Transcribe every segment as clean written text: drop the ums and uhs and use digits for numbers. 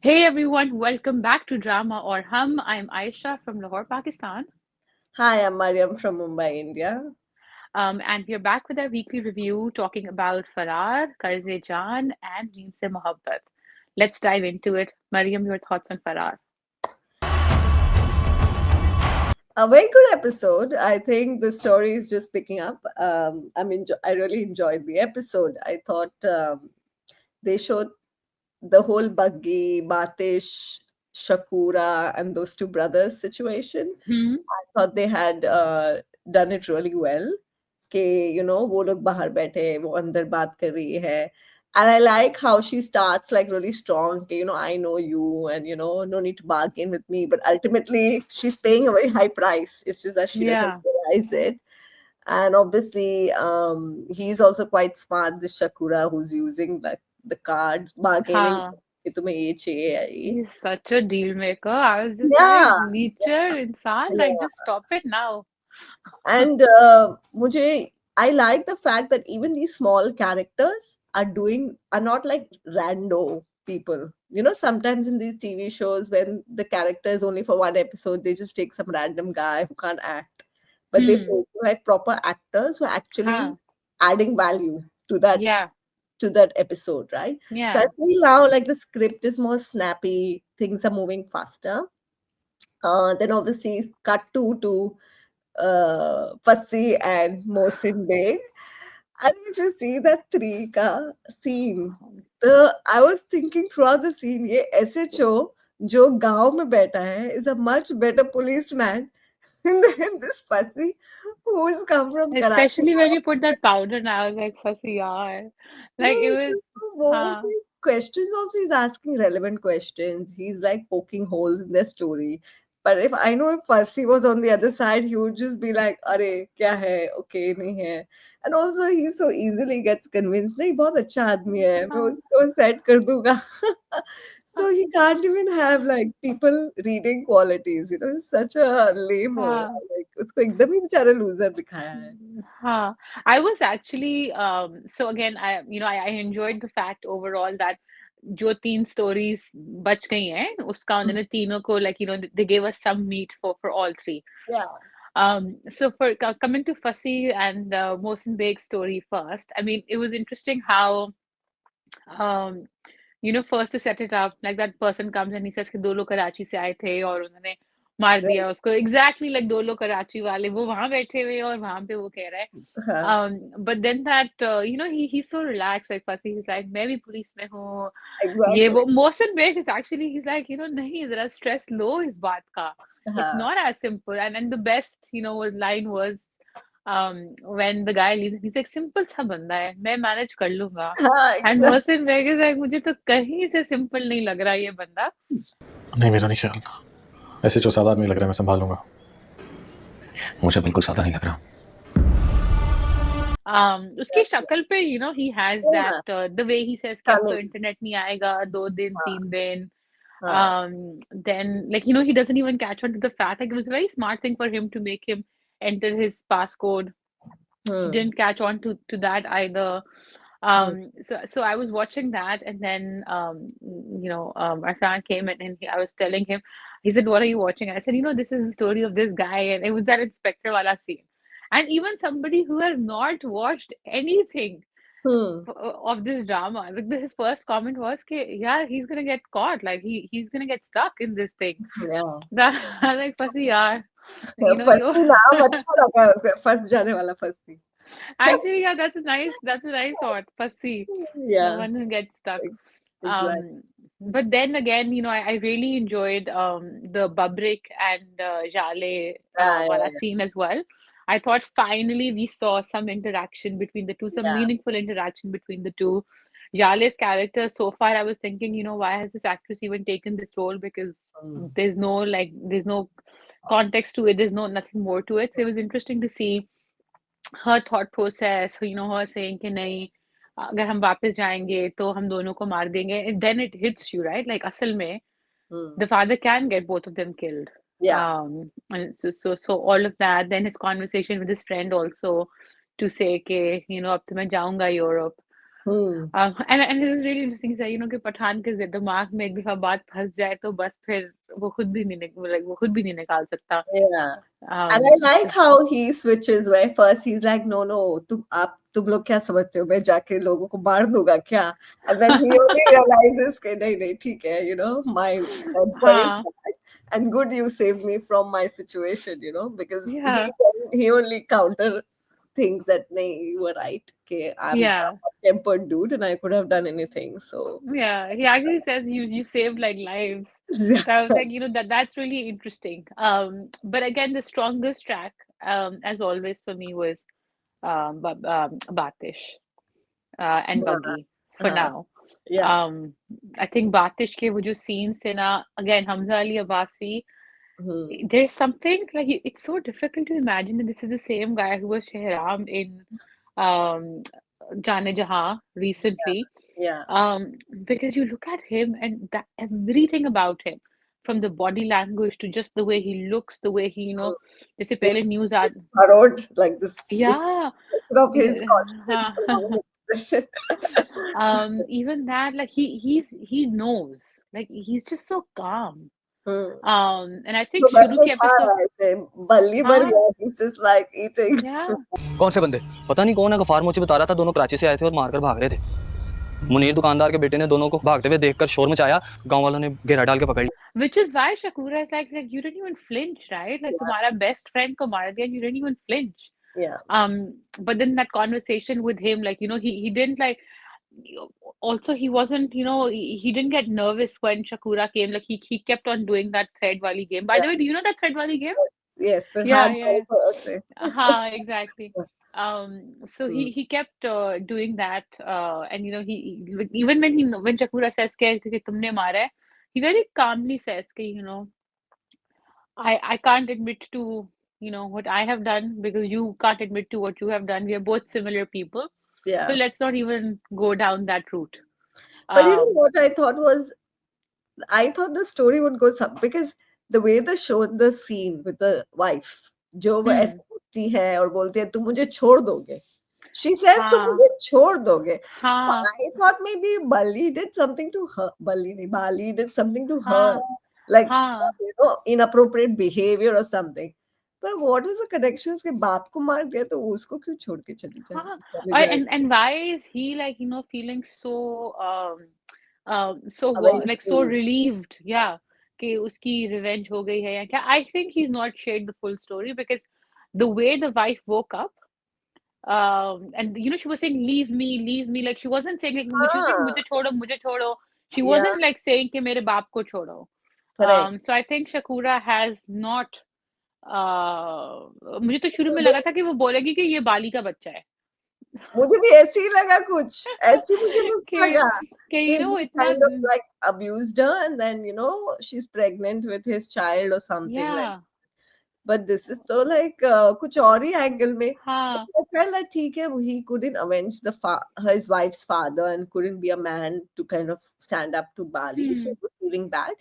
Hey everyone, welcome back to Drama or Hum. I'm Aisha from Lahore, Pakistan. Hi, I'm Mariam from Mumbai, India. And we're back with our weekly review talking about Faraar, Qarz-e-Jaan, and Meem Se Mohabbat. Let's dive into it. Mariam, your thoughts on Faraar? A very good episode. I think the story is just picking up. I really enjoyed the episode. I thought they showed the whole Buggy, Batish, Shakura, and those two brothers situation. Hmm? I thought they had done it really well. कि वो लोग बाहर बैठे हैं, वो अंदर बात कर रही है. And I like how she starts like really strong. I know you, and no need to bargain with me. But ultimately, she's paying a very high price. It's just that she doesn't Yeah. realize it. And obviously, he's also quite smart. This Shakura who's using like the card bargaining. Ha. कि तुम्हें ये चाहिए या ये. He's such a deal maker. I was just like, Yeah, Neacher, insan, like, just yeah. stop it now. And मुझे I like the fact that even these small characters are not like rando people. Sometimes in these TV shows when the character is only for one episode, they just take some random guy who can't act. But they've Hmm. taken like proper actors who are actually Ha. adding value Yeah. to that episode, right? So I Yeah. feel now like the script is more snappy, things are moving faster. Then obviously cut to Fassi and Mohsin Beg. And if you see that three ka scene, I was thinking throughout the scene, ये SHO जो गांव में बैठा है is a much better policeman than this Fassi who has come from Karachi. Especially when you put that powder now, I was like, fussy, yaar. Like, it नहीं, was, वो huh. questions also he's asking relevant questions. He's like poking holes in their story. But if I know if Farsi was on the other side, he would just be like, "अरे क्या है? Okay नहीं है." And also he so easily gets convinced. नहीं बहुत अच्छा आदमी है. मैं हाँ, उसको set कर दूंगा. So he can't even have like people reading qualities. He's such a lame. हाँ, Like उसको एकदम ही बेचारा loser दिखाया है. हाँ. I was actually, so again, I enjoyed the fact overall that जो तीन stories बच गई हैं, उसका उन्होंने तीनों को, like, they gave us some meat for all three. Yeah. So for coming to Fussy and Mohsin Beg's story first, I mean, it was interesting how, um, first to set it up, like that person comes and he says कि दो लोग कराची से आए थे और उन्होंने मार दिया उसको exactly like दो लोग कराची वाले वो वहां बैठे हुए हैं और वहां पे वो कह रहा है हाँ. but then that he's so relaxed like fussy he's like मैं भी पुलिस में हूँ ये Exactly. वो Mohsin Beg is actually he's like नहीं जरा stress लो इस बात का it's हाँ. not as simple and the best line was when the guy leaves he's like simple सा बंदा है मैं मैनेज कर लूंगा हाँ, and exactly. Mohsin Baig is like मुझे तो कहीं से सिंपल नहीं लग रहा ये बंदा नहीं, मेरा नहीं ख्याल। ऐसे जो सादा आदमी लग रहा है, मैं संभाल लूँगा। मुझे बिल्कुल सादा नहीं लग रहा। उसकी शक्ल पे he has that Yeah. the way he says कि अब तो Stunning. इंटरनेट नहीं आएगा 2 दिन हाँ. 3 दिन हाँ. then like he doesn't even catch on to the fact like it was a very smart thing for him to make him enter his passcode he Hmm. didn't catch on to that either. Hmm. So I was watching that, and then Arsan came and I was telling him, he said, "What are you watching?" I said, "This is the story of this guy," and it was that Inspector wala scene. And even somebody who has not watched anything Hmm. of this drama, like his first comment was, "Yeah, he's gonna get caught. Like he's gonna get stuck in this thing." Yeah. That I like, "Fussy, yaar, you." फंसी नाम अच्छा लगा है उसका फंस जाने वाला फंसी. Actually, yeah, that's a nice thought. Fussy, the Yeah. one who gets stuck. Exactly. But then again, I really enjoyed the Babrik and Jale Yeah. wala Yeah. scene as well. I thought finally we saw some interaction between the two, some Yeah. meaningful interaction between the two. Jale's character, so far, I was thinking, why has this actress even taken this role? Because Hmm. there's no context to it, there's nothing more to it. So it was interesting to see her thought process, her saying कि नहीं अगर हम वापस जाएंगे तो हम दोनों को मार देंगे then it hits you right like असल में Hmm. the father can get both of them killed Yeah. and so all of that then his conversation with his friend also to say कि अब तो मैं जाऊंगा Europe And it was really interesting that कि पठान के दिमाग में एक दफा बात फंस जाए तो बस फिर वो खुद भी नहीं निकाल सकता. Yeah. And I So like how he switches where first he's like, no, तुम लोग क्या समझते हो मैं जाके लोगों को मार दूंगा क्या? And then he only realizes कि नहीं ठीक है, my temper is हाँ, bad and good you saved me from my situation, because yeah, he only counter things that नहीं, you were right कि I'm yeah. a tempered dude and I could have done anything. So Yeah, he actually says you saved like lives. yeah, So I was like, that's really interesting. But again, the strongest track, as always for me was Batish and Buggy for uh, now. yeah. Um, I think Batish ke wo jo scenes the na again Hamza Ali Abbasi. Hmm. There's something like it's so difficult to imagine that this is the same guy who was Shehram in um, Jaane Jahan recently. Yeah. Um, because you look at him and that everything about him, from the body language to just the way he looks, the way he, जैसे पहले His news his uh furrowed, like this yeah, expression of his constant हाँ, frown expression. even that like he knows, like he's just so calm. Hmm. And I तो think मैं शुरू तो के था episode ऐसे बल्ली भर हाँ, गया. He's just like eating. yeah, कौन से बंदे? पता नहीं कौन है, गफार मुझे बता रहा था दोनों कराची से आए थे और मारकर भाग रहे थे. मुनीर दुकानदार के बेटे ने दोनों को भागते हुए देखकर शोर मचाया, गांव वालों ने घेरा डाल के पकड़ लिया. which is why Shakura is like you didn't even flinch, right? Like Yeah, तुम्हारा best friend को मार दिया, you didn't even flinch. yeah. But then that conversation with him, like he didn't like. Also, he wasn't, he didn't get nervous when Shakura came. Like he kept on doing that thread wali game. By the way, do you know that thread wali game? Yes, फिर Yeah, हाथ yeah, धो ऐसे. yeah. Exactly. So Hmm. he kept doing that, and like, even when Shakura says कि तुमने मारा है, he very calmly says कि I can't admit to what I have done because you can't admit to what you have done. We are both similar people, so Yeah. let's not even go down that route. But you know Um, what I thought the story would go some because the way they showed the scene with the wife, जो वो hmm, ऐसे उठती है और बोलती है तुम मुझे छोड़ दोगे. She says तुम हाँ, मुझे छोड़ दोगे. So हाँ, I thought maybe Bali did something to her. Bali did something to her, हाँ, like हाँ, inappropriate behavior or something. But what was the connection? उसके बाप को मार दिया तो वो उसको क्यों छोड़ के हाँ. चले And जाएगी? and why is he like feeling so like so Avengeful. relieved? Yeah, कि उसकी revenge हो गई है या क्या? I think he's not shared the full story because the way the wife woke up. And she was saying leave me, like she wasn't saying like she was saying हाँ, मुझे छोड़ो. She yeah, wasn't like saying कि मेरे बाप को छोड़ो. correct. So I think Shakura has not मुझे तो शुरू में लगा था कि वो बोलेगी कि ये बाली का बच्चा है. मुझे भी ऐसे ही लगा कुछ. ऐसे ही मुझे कुछ कि लगा कि कि he इतना kind of like abused her and then she's pregnant with his child or something like. yeah, But this is तो like कुछ और ही angle में. हाँ, I felt that ठीक है he couldn't avenge his wife's father and couldn't be a man to kind of stand up to Bali. So he was feeling bad.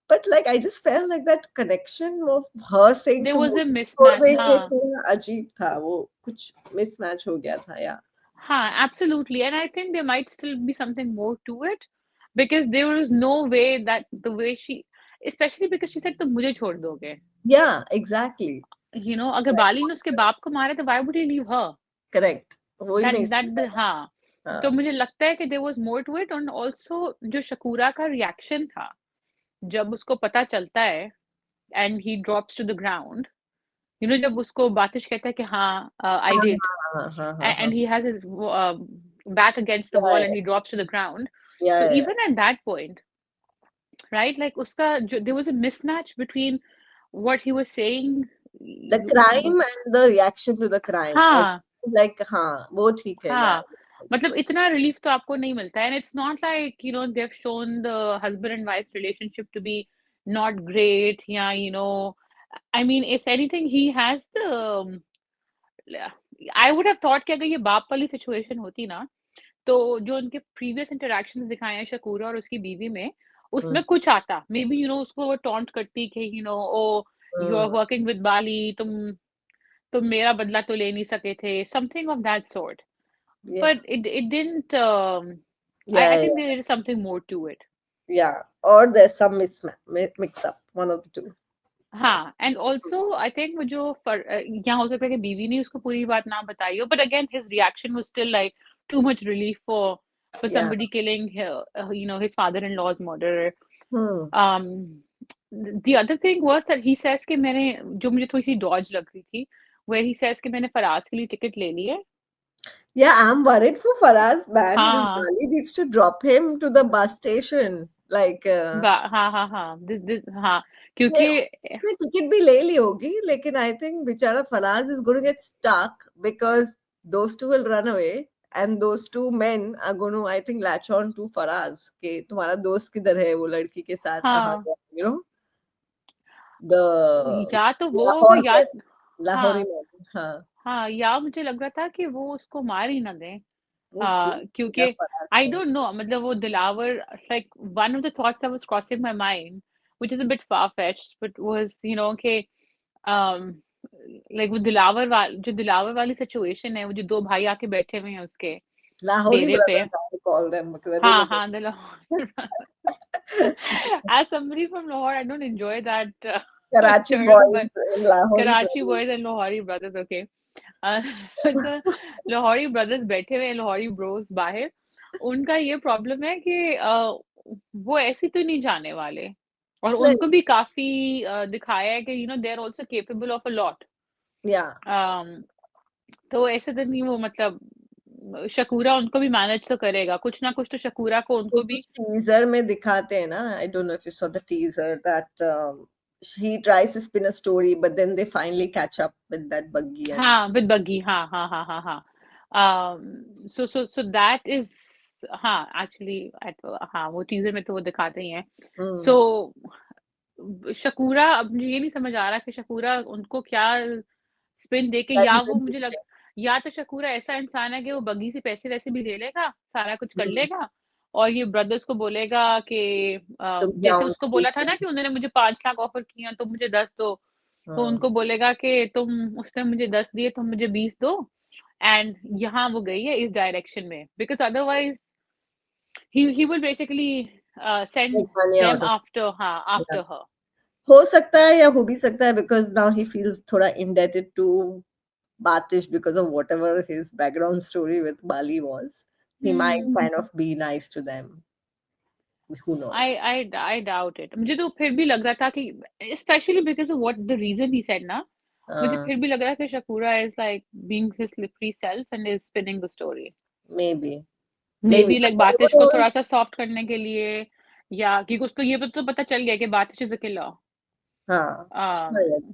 But like I just felt like that connection of her saying there तुम was a मुझे छोड़ mismatch. देंगे हाँ, थोड़ा अजीब था वो कुछ mismatch हो गया था या. हाँ, absolutely. And I think there might still be something more to it because there was no way that the way she, especially because she said तुम मुझे छोड़ दोगे. Yeah, exactly. अगर बाली ने उसके बाप को मारा तो why would he leave her? Correct. वही नहीं That समझा. हाँ. तो हाँ. मुझे लगता है कि there was more to it and also जो शकूरा का रिएक्शन था जब उसको पता चलता है and he drops to the ground. जब उसको बातिश कहता है कि हाँ I हाँ, did हाँ, हाँ, हाँ, हाँ. and he has his back against the wall Yeah, and he drops to the ground. yeah, So yeah. even at that point, right, like there was a mismatch between what he was saying. The crime and the reaction to the crime. I हाँ, like हाँ वो ठीक है यार. हाँ, मतलब इतना relief तो आपको नहीं मिलता है and it's not like they've shown the husband and wife's relationship to be not great. Yeah, I mean if anything he has the I would have thought कि अगर ये बाप वाली situation होती ना तो जो उनके प्रीवियस इंटरेक्शंस दिखाए हैं शकूरा और उसकी बीवी में उसमें कुछ आता मे बी उसको वो टॉन्ट करती कि ओ यू आर वर्किंग विद बाली तुम मेरा बदला तो ले नहीं सके थे something of that sort Yeah, but it didn't. yeah, I yeah, think there is something more to it. yeah. Or there's some mix up, one of the two. हाँ, and also I think वो जो यहाँ हो सकता है कि बीवी ने उसको पूरी बात ना बताई हो, but again his reaction was still like too much relief for Yeah. somebody killing his father-in-law's murderer. Hmm. The other thing was that he says कि मैंने जो मुझे थोड़ी सी डॉज लग रही थी, where he says कि मैंने फराज के लिए टिकट ले ली है. Yeah, I'm worried for Faraz, man. This हाँ Bali needs to drop him to the bus station. Like, हाँ हाँ नहीं, क्योंकि उसने टिकट भी ले ली होगी, लेकिन I think बेचारा Faraz is going to get stuck because those two will run away and those two men are going to, I think, latch on to Faraz कि तुम्हारा दोस्त किधर है, वो लड़की के साथ कहाँ हाँ गया, you know, the या तो वो Lahore या men, Lahori हाँ men, हाँ, हाँ या मुझे लग रहा था कि वो उसको मार ही ना दें. वो क्यों किया क्योंकि Faraz I ने? don't know मतलब वो Dilawar like one of the thoughts that was crossing my mind which is a bit far-fetched but was कि um, like वो दिलावर वाली सिचुएशन है, वो जो दो भाई आके बैठे हुए हैं उसके Lahori डेरे पे. brothers, I would call them because I don't हाँ know. हाँ the Lahore. As somebody from Lahore, I don't enjoy that Karachi term, boys but and Lahori Karachi brothers. boys and Lahori brothers, okay. Uh, the Lahori brothers बैठे हुए हैं, Lahori bros बाहर. उनका ये problem है कि वो ऐसे तो नहीं जाने वाले, और नहीं, उनको भी काफी दिखाया है कि they are also capable of a lot. yeah. तो ऐसे तो नहीं, वो मतलब शकूरा उनको भी मैनेज तो करेगा, कुछ ना कुछ तो शकूरा को वो उनको भी. कुछ टीजर में दिखाते हैं ना, I don't know if you saw the teaser that he tries to spin a story but then they finally catch up with that buggy and हाँ विद बग्गी, हाँ. So that is हाँ एक्चुअली हाँ वो teaser में तो वो दिखाते ही हैं. hmm, So शकूरा, अब मुझे ये नहीं समझ आ रहा कि शकूरा उनको क्या स्पिन दे के, that या is वो मुझे लग interesting. या तो शकूरा ऐसा इंसान है कि वो बग्गी से पैसे वैसे भी ले लेगा, सारा कुछ कर Hmm, लेगा, और ये ब्रदर्स को बोलेगा कि तुम जैसे जाओ उसको बोला था स्टेशन. ना कि उन्होंने मुझे 5 लाख ऑफर किया तो मुझे 10 दो, तो हाँ, उनको बोलेगा कि उसने मुझे 10 दिए, तुम मुझे 20 दो. एंड यहाँ वो गई है इस डायरेक्शन में, because otherwise he will basically make send money them out of after yeah. her. हो सकता है या हो भी सकता है because now he feels थोड़ा indebted to Batish because of whatever his background story with Bali was. He might kind of be nice to them. Who knows? I doubt it. मुझे तो फिर भी लग रहा था कि especially because of what the reason he said ना, मुझे Uh, फिर भी लग रहा है कि Shakoora is like being his slippery self and is spinning the story. maybe. Maybe. Maybe like बातिश को थोड़ा सा सॉफ्ट करने के लिए, या क्योंकि उसको ये तो पता चल गया कि बातिश is a killer. हाँ, Um, शायद.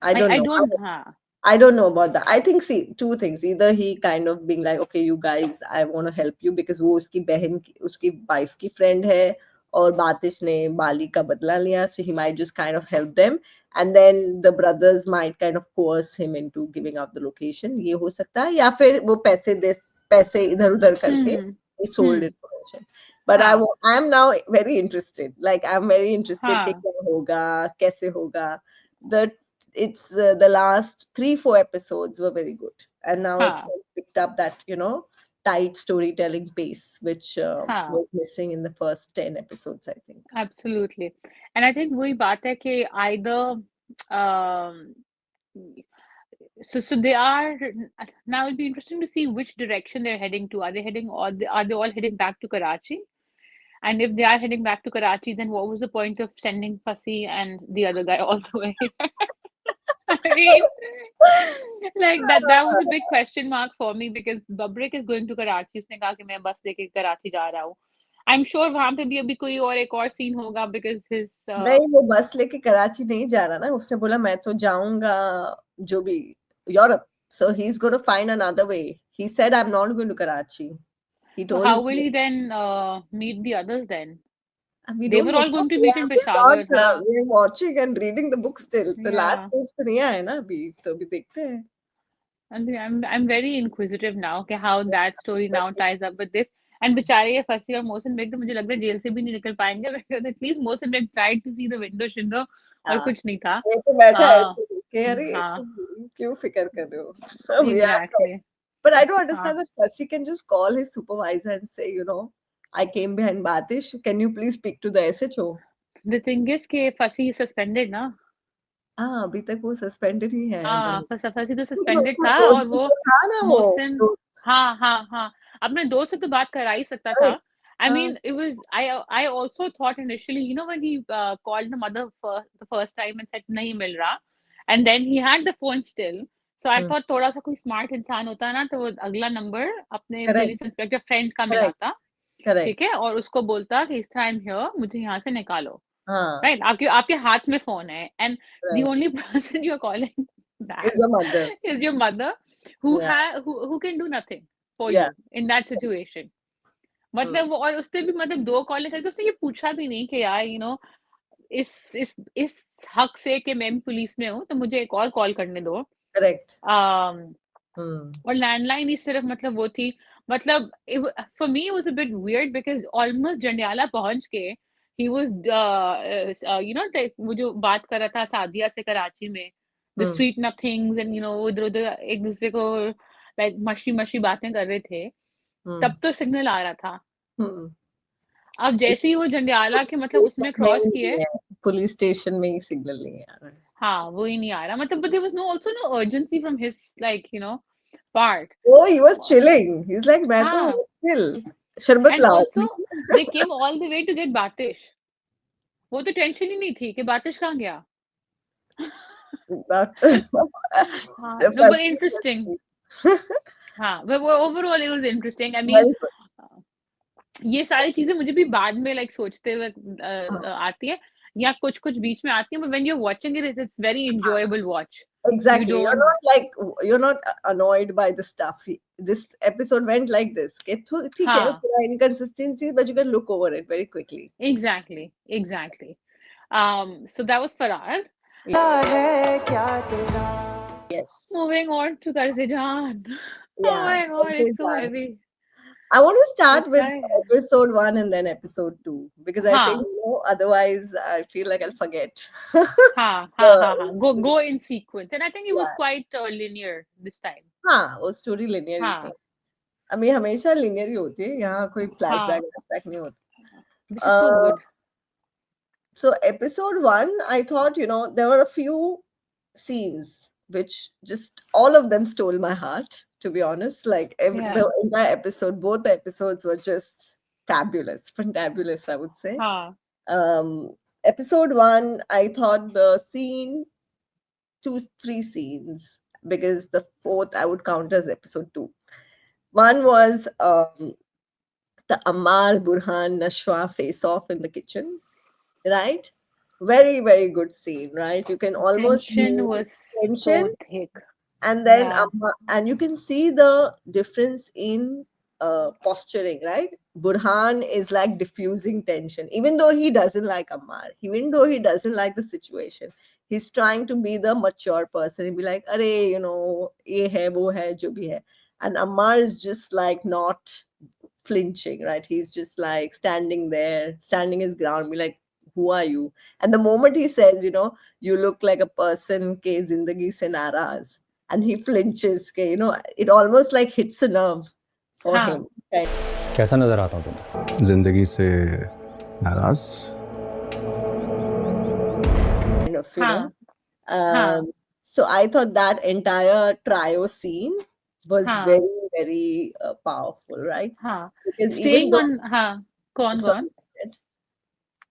I don't I know. don't हाँ I don't know about that. I think, see, two things. Either he kind of being like, okay, you guys, I want to help you because वो उसकी बहन की, उसकी wife की friend है, और बातिश ने बाली का बदला लिया, so he might just kind of help them, and then the brothers might kind of coerce him into giving up the location. ये हो सकता है, या फिर वो पैसे इधर उधर करके he sold hmm information. But हाँ I am now very interested. Like I'm very interested कि हाँ क्या होगा, कैसे होगा. The it's the last 3-4 episodes were very good, and now it's हाँ kind of picked up that tight storytelling pace which हाँ was missing in the first 10 episodes, I think. absolutely. And I think वही बात है कि either um, so they are, now it'll be interesting to see which direction they're heading to. Are they heading, or are they all heading back to Karachi? And if they are heading back to Karachi, then what was the point of sending Fussy and the other guy all the way? I mean, like that was a big question mark for me because Babrik is going to Karachi. उसने कहा कि मैं बस लेके कराची जा रहा हूँ. I'm sure वहां पे भी अभी कोई और एक और सीन होगा because his नहीं, वो बस लेके कराची नहीं जा रहा ना, उसने बोला मैं तो जाऊंगा जो भी Europe, so he's going to find another way. He said I'm not going to Karachi. He so told how his will he then meet the others then? we They don't were know. all going to We meet in Peshawar, हाँ. we're watching and reading the book still. The last Yeah. page तो नहीं आया ना अभी, तो अभी देखते हैं. And I'm very inquisitive now कि how that story now ties up with this. And बेचारे ये फंसी और मोहसिन बेग तो मुझे लग रहा है जेल से भी नहीं निकल पाएंगे because at least Mohsin Baig tried to see the window shindo और हाँ, कुछ नहीं था. ये तो बैठा है हाँ ऐसे कि अरे हाँ तुम क्यों फिक्र कर रहे हो? We are exactly. But I don't हाँ understand that Sasi can just call his supervisor and say, I came behind Batish. Can you please speak to the SHO? the thing is कि फसी suspended ना हाँ, अभी तक वो suspended ही है हाँ बस। फसी तो लेकिन सस्पेंडेड उसका था दोस्त और भी वो तो था ना, वो मोहसिन दोस्त। हाँ हाँ हाँ अपने दोस्त से तो बात करा ही सकता था Correct. I हाँ, mean, it was I also thought initially, when he called the mother the first time and said नहीं मिल रहा, and then he had the phone still, so I thought थोड़ा सा कोई स्मार्ट इंसान होता ना तो वो अगला नंबर अपने correct, पुलिस इंस्पेक्टर फ्रेंड का correct, मिलाता, ठीक correct. है, और उसको बोलता कि इस टाइम हियर मुझे यहाँ से निकालो, हाँ, राइट, आपके आपके हाथ में फोन है, and the right. only person you're calling back Is your mother. is your mother who Yeah, who can do nothing for yeah. you in that situation. मतलब वो, और उसने भी मतलब 2 कॉल करके उसने ये पूछा भी नहीं कि यार इस हक से कि मैं भी पुलिस में हूँ तो मुझे एक और कॉल करने दो। Correct. um, और लैंडलाइन ही सिर्फ मतलब वो थी, मतलब for me was a bit weird because almost Jandiala पहुंच के ही वाज वो जो बात कर रहा था सादिया से कराची में, द स्वीट नथिंग्स एंड इधर उधर एक दूसरे को लाइक मशी मशी बातें कर रहे थे, तब तो सिग्नल आ रहा था। अब जैसे ही वो जंडियाला के मतलब उसमें क्रॉस किए, पुलिस स्टेशन में ही सिग्नल नहीं आ रहा है। हाँ वो ही नहीं आ रहा, मतलब there was no also no urgency from his like part. Oh, he was chilling. He's like, मैं तो हाँ, chill, शरबत and लाओ। also they came all the way to get Batish. वो तो टेंशन ही नहीं थी कि बातिश कहाँ गया। हाँ, no, but interesting. हाँ, but overall it was interesting. I mean, ये सारी चीजें मुझे भी बाद में लाइक सोचते हुए आती है या कुछ कुछ बीच में आती है, but when you're watching it, it's very enjoyable watch. Exactly. You You're don't, not like, you're not annoyed by the stuff. This episode went like this. ठीक है, हाँ, थोड़ा inconsistencies, but you can look over it very quickly. exactly. So that was Faraar. Yes. Moving on to Qarz-e-Jaan. Oh Yeah. my God, it's so Qarz-e-Jaan. heavy. I want to start It's with like, episode 1 and then episode 2 because I think, हाँ, otherwise I feel like I'll forget. हाँ. Go in sequence. And I think it was Yeah. quite linear this time. हाँ, वो story linear ही थी। हाँ, अभी हमेशा linear ही होती है, यहाँ कोई फ्लैशबैक हाँ. नहीं होता। This is so good. So episode 1, I thought, there were a few scenes which just all of them stole my heart, to be honest. Like Yeah. the entire episode, both the episodes were just fantabulous, I would say. हाँ, Episode 1, I thought the scene, 3 scenes, because the 4th I would count as episode 2. One was the Ammar, Burhan, Nashwa face off in the kitchen, right? Very, very good scene, right? You can almost see tension was so tension, thick. and then Yeah. and you can see the difference in posturing, right? Burhan is like diffusing tension, even though he doesn't like Ammar, even though he doesn't like the situation. He's trying to be the mature person and be like, "Arey, ye hai, wo hai, jo bhi hai." And Ammar is just like not flinching, right? He's just like standing there, standing his ground, be like, who are you? And the moment he says, you look like a person ke zindagi se naraz, and he flinches, it almost like hits a nerve for हाँ. him. कैसा नजर आता हूँ तुम्हें? जिंदगी से नाराज? Kind of, हाँ. हाँ. So I thought that entire trio scene was हाँ. very, very powerful, right? हाँ. Because Staying even though, on, हाँ, go on. sorry,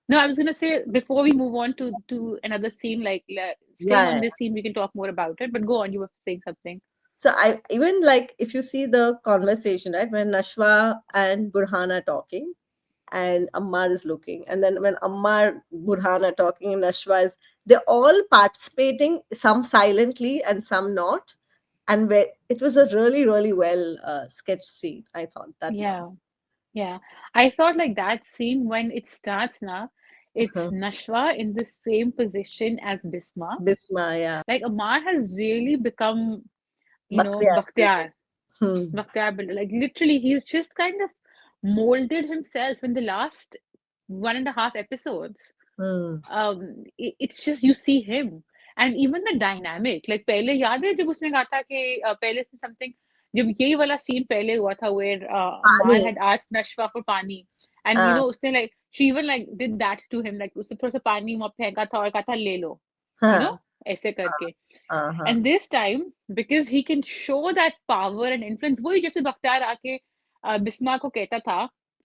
No, I was gonna say before we move on to another scene, like staying on this scene, we can talk more about it. But go on, you were saying something. So I even like, if you see the conversation, right, when Nashwa and Burhan are talking and Ammar is looking, and then when Ammar, Burhan are talking and Nashwa is, they're all participating, some silently and some not. And it was a really, really well sketched scene, I thought that. Yeah. I thought like that scene when it starts now, it's Nashwa in the same position as Bisma. Bisma, yeah. Like Ammar has really become, Bakhtiar. Bakhtiar builder. Like literally, he's just kind of molded himself in the last 1.5 episodes. It's just you see him, and even the dynamic. Like पहले याद है जब उसने कहा था कि पहले से something जब यही वाला scene पहले हुआ था where Ammar पानी had asked Nashwa for पानी and you हाँ know उसने like she even like did that to him like उसने थोड़ा सा पानी वहाँ फेंका था और कहा था ले लो you know हाँ ऐसे करके हाँ and this time because he can show that power and influence वही जैसे बख्तियार आके बिस्मा को कहता था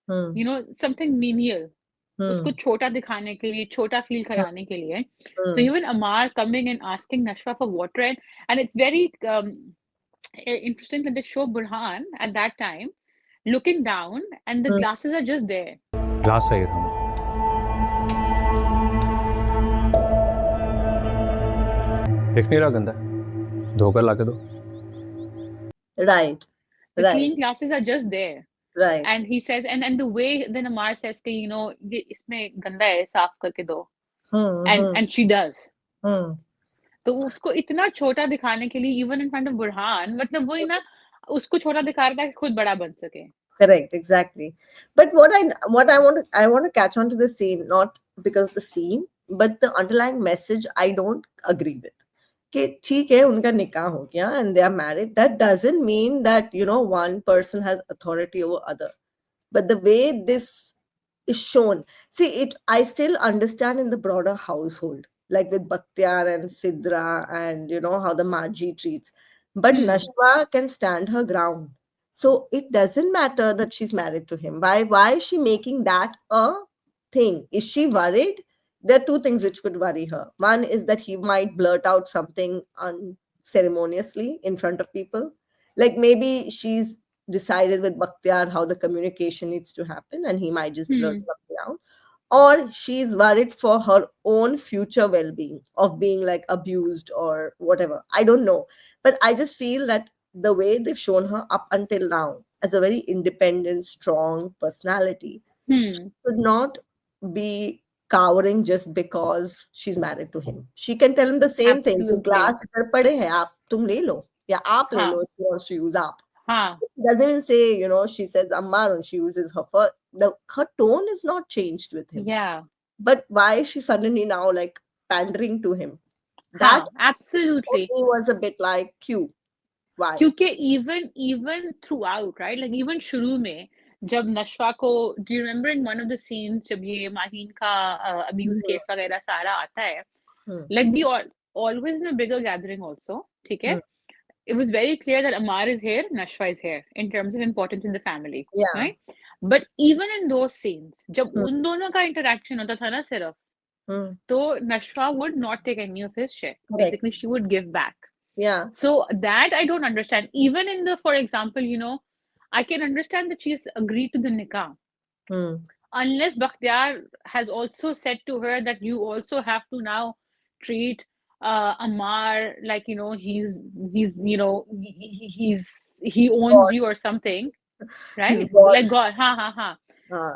हम्म you know something menial उसको हम्म छोटा दिखाने के लिए छोटा फील कराने के लिए so hmm even Ammar coming and asking Nashwa for water and it's very interesting that they show Burhan at that time looking down and the hmm glasses are just there. Glass चाहिए था देख नहीं रहा गंदा है धोकर ला के दो right The right clean glasses are just there. right And he says, and the way then Ammar says, कि, you know, ये इसमें गंदा है, साफ करके दो. And she does. हम्म तो उसको इतना छोटा दिखाने के लिए even in front of Burhan, मतलब वही ना, उसको छोटा दिखा रहा था कि खुद बड़ा बन सके. correct exactly but what I want to catch on to the scene not because of the scene but the underlying message I don't agree with कि ठीक है उनका निकाह हो गया and they are married that doesn't mean that you know one person has authority over other but the way this is shown see it I still understand in the broader household like with Bakhtiar and Sidra and you know how the Maji treats but Nashwa can stand her ground so it doesn't matter that she's married to him why is she making that a thing is she worried there are two things which could worry her one is that he might blurt out something unceremoniously in front of people like maybe she's decided with Bakhtiar how the communication needs to happen and he might just blurt something out. Or she's worried for her own future well being of being like abused or whatever. I don't know. But I just feel that the way they've shown her up until now as a very independent, strong personality should not be cowering just because she's married to him. She can tell him the same thing. "जो Absolutely. glass इधर पड़े हैं आप तुम ले लो या आप ले हाँ लो if she wants to use आप हाँ doesn't even say, you know, she says Ammar and she uses her first. Her tone is not changed with him. yeah But why is she suddenly now like pandering to him? That हाँ absolutely. for me was a bit like, Q. Why? क्योंकि even throughout right like even शुरू में जब नशवा को do you remember in one of the scenes जब ये माहीन का abuse case वगैरह सारा आता है Hmm. like we always in a bigger gathering also ठीक है Hmm. it was very clear that Ammar is here Nashwa is here in terms of importance in the family Yeah. right but even in those scenes जब Hmm. उन दोनों का interaction होता था ना सिर्फ Hmm. तो Nashwa would not take any of his share Correct. basically she would give back Yeah. so that I don't understand. Even in the, for example, you know, I can understand that she's agreed to the nikah. Hmm. Unless Bakhtiar has also said to her that you also have to now treat Ammar like, you know, you know, he owns God. you or something, He's right? God. Like God, ha ha ha. Uh,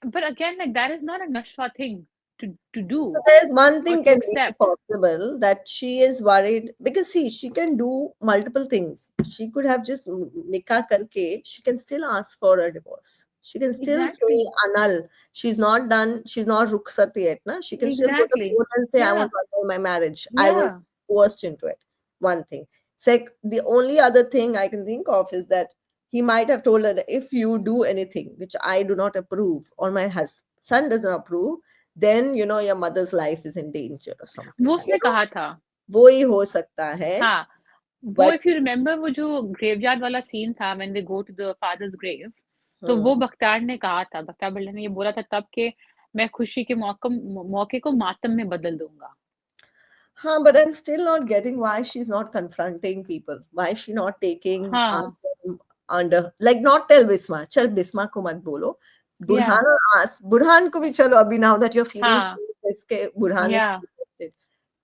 But again, like that is not a Nashwa thing to do So there's one or thing to can be accept. possible that she is worried because see she can do multiple things. She could have just nikah karke. She can still ask for a divorce. She can still say Exactly. annul. She's not done. She's not rukhsat yet. Na? She can still go to Exactly. court and say I Yeah. want to annul my marriage. I was Yeah. forced into it. One thing. The only other thing I can think of is that he might have told her that if you do anything which I do not approve or my son doesn't approve then you know your mother's life is in danger or something वो you उसने know कहा था वो ही हो सकता है हाँ वो but if you remember वो जो graveyard वाला scene था when they go to the father's grave तो hmm, वो बख्तियार ने कहा था बख्तियार बिल्ला ने ये बोला था तब के मैं खुशी के मौके को मातम में बदल दूंगा huh, but I'm still not getting why she's not confronting people why is she not taking हाँ us under like not tell Bisma चल Bisma को मत बोलो yeah Burhan और ask Burhan को भी चलो अभी now that you're feeling हाँ safe इसके Burhan is yeah interested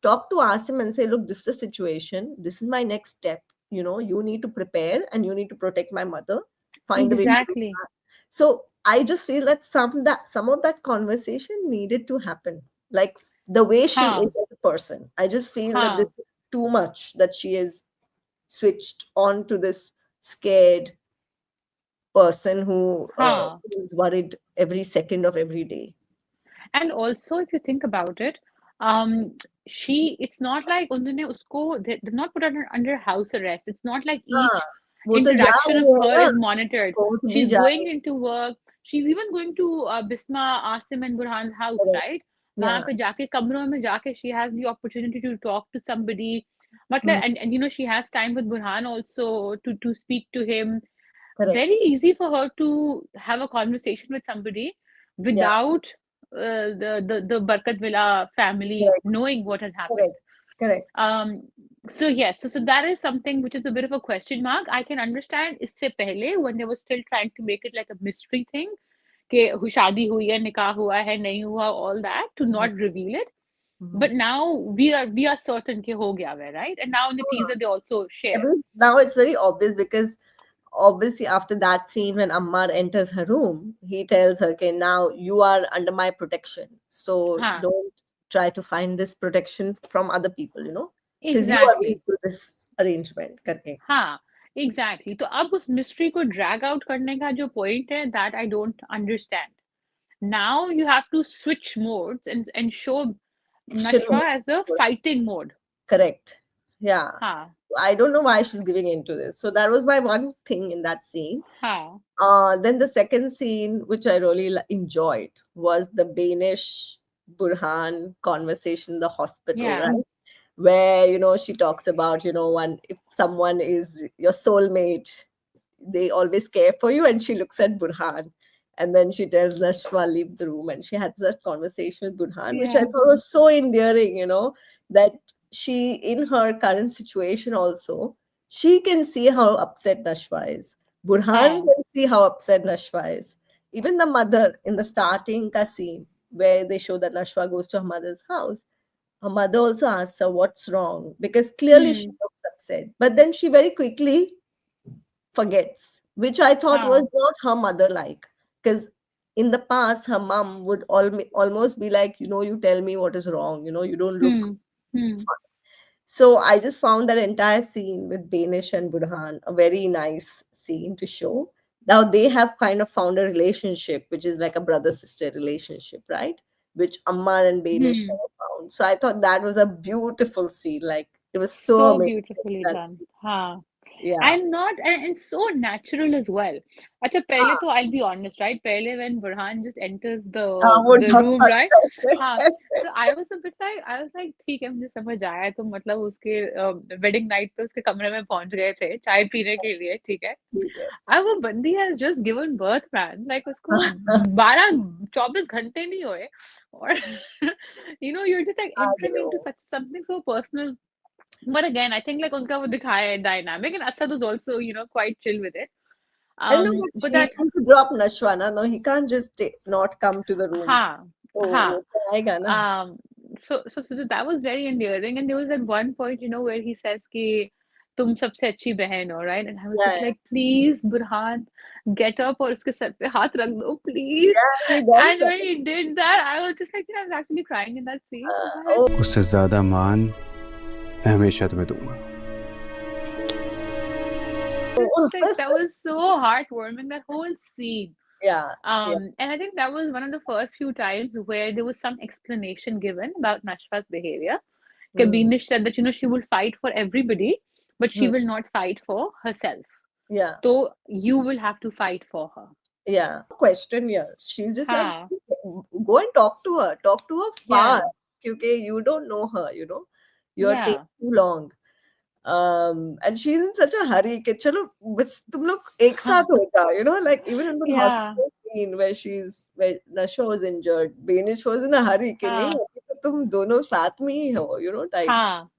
talk to Asim and say, look, this is the situation. This is my next step. You know, you need to prepare and you need to protect my mother. Find a way to do exactly that. So I just feel that some of that conversation needed to happen. Like the way she हाँ is as a person. I just feel that हाँ this is too much that she is switched on to this scared person who हाँ is worried every second of every day. and also if you think about it um she it's not like उन्होंने उसको they did not put her under house arrest it's not like Ah, each वो तो जा interaction of रही है her ना, is monitored. Court भी She's जा going रही है. into work. She's even going to Bisma, Asim, and Burhan's house, Correct. right? Yeah. वहां पे जाके कमरों में जाके she has the opportunity to talk to somebody. मतलब Hmm. and you know she has time with Burhan also to speak to him. Correct. Very easy for her to have a conversation with somebody Yeah. without the Barkat Villa family Correct. knowing what has happened. Correct. Correct. So yes, so that is something which is a bit of a question mark. I can understand इससे पहले when they were still trying to make it like a mystery thing कि शादी हुई है, निकाह हुआ है, नहीं हुआ, all that to not reveal it. But now we are certain कि हो गया है, right? And now in the teaser they also share. Now it's very obvious because obviously after that scene when Ammar enters her room, he tells her, okay, now you are under my protection. So हाँ, don't try to find this protection from other people, you know, because you agreed exactly. to this arrangement. करके. हाँ, exactly. तो अब उस mystery को drag out करने का जो point है that I don't understand. Now you have to switch modes and show Should Nashwa as the fighting mode. correct. Yeah. हाँ, I don't know why she's giving into this. So that was my one thing in that scene. हाँ, Then the second scene, which I really enjoyed, was the Danish Burhan conversation in the hospital, yeah, right? Where, you know, she talks about, you know, if someone is your soulmate, they always care for you. And she looks at Burhan. And then she tells Nashwa, leave the room. And she had that conversation with Burhan, which I yeah, thought was so endearing, you know, that she, in her current situation also, she can see how upset Nashwa is. Burhan हाँ, can see how upset Nashwa is. Even the mother in the starting ka scene, where they show that Nashwa goes to her mother's house, her mother also asks her what's wrong because clearly she looks upset. But then she very quickly forgets, which I thought हाँ, was not her mother like. Because in the past, her mom would almost be like, you know, you tell me what is wrong, you know, you don't look hmm, hmm, fun. So I just found that entire scene with Danish and Burhan a very nice scene to show. Now they have kind of found a relationship, which is like a brother-sister relationship, right? Which Ammar and Danish hmm. never found. So I thought that was a beautiful scene. Like it was so So amazing. beautifully That done. scene. हाँ. Yeah. And not and so natural as well. अच्छा पहले तो I'll be honest, right? पहले when Burhan just enters वो the ढक room, right? हाँ. करता So I was a bit like I was like ठीक है मुझे समझ आया तो मतलब उसके wedding night पे उसके कमरे में पहुंच गए थे चाय पीने के लिए ठीक है. है. अब वो बंदी has just given birth, man. Like उसको 12-24 घंटे नहीं हुए और you know you're just like entering into such something so personal. But again, I think like उनका वो दिखाया है dynamic and Asad was also quite chill with it. I don't know, but But she that had to drop Nashwa. No, he can't just not come to the room. हाँ तो हाँ वो तो आएगा ना. so that was very endearing and there was at one point where he says कि तुम सबसे अच्छी बहन हो, right? And I was Yeah, just like please Burhan get up और उसके सर पे हाथ रख दो please. yeah, he does And that. when he did that I was just like I was actually crying in that scene. Oh, उससे ज़्यादा मान मैं हमेशा तुम्हें दूंगा. It's like that was so heartwarming, that whole scene. yeah, yeah. And I think that was one of the first few times where there was some explanation given about Nashwa's behavior. Kabinish said that she will fight for everybody, but she will not fight for herself. Yeah, So you will have to fight for her. yeah. Question here. She's just like, हाँ, go and talk to her. Talk to her yeah, fast. Because you don't know her, You're yeah, taking too long. And she's in such a hurry कि चलो बस तुम लोग एक साथ हो जाओ, like even in the yeah, hospital scene where Nashwa was injured, Banish was in a hurry कि नहीं हाँ, अभी तो तुम दोनों साथ में ही हो, types. हाँ.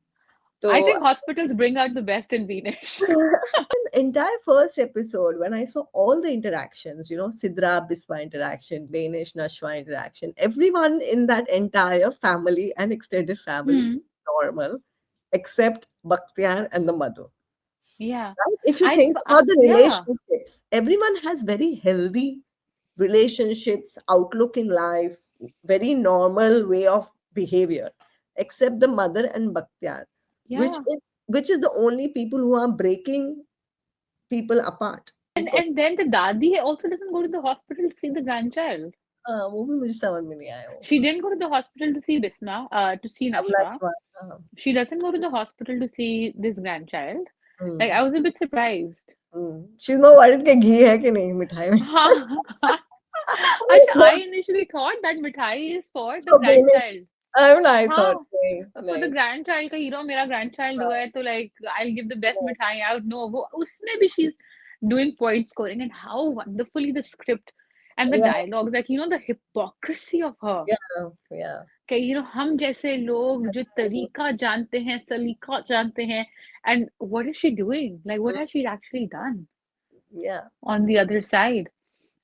So I think hospitals bring out the best in Venus. the entire first episode, when I saw all the interactions, Sidra Biswa interaction, Danish Nashwa interaction, everyone in that entire family and extended family is normal, except Bakhtiar and the mother. Yeah. Right? If you think about the Yeah, relationships, everyone has very healthy relationships, outlook in life, very normal way of behavior, except the mother and Bakhtiar, which yeah. is the only people who are breaking people apart. And then the Dadi also doesn't go to the hospital to see the grandchild. वो भी मुझे समझ में नहीं आया वो. She didn't go to the hospital to see Bisma, to see I'm like, Nashwa. She doesn't go to the hospital to see this grandchild. hmm. Like I was a bit surprised. She's more worried कि घी है कि नहीं मिठाई में. हाँ. अच्छा, I initially thought that मिठाई is for the So Danish. grandchild. I thought हाँ, नहीं for the नहीं. grandchild का मेरा grandchild हुआ हाँ, है तो like I'll give the best yeah, मिठाई out. No, वो उसमें भी she's doing point scoring, and how wonderfully the script and the yeah, dialogue, like the hypocrisy of her. yeah. कि हम जैसे लोग जो तरीका जानते हैं, सलीका जानते हैं, and what is she doing? Like what has she actually done Yeah. on the other side?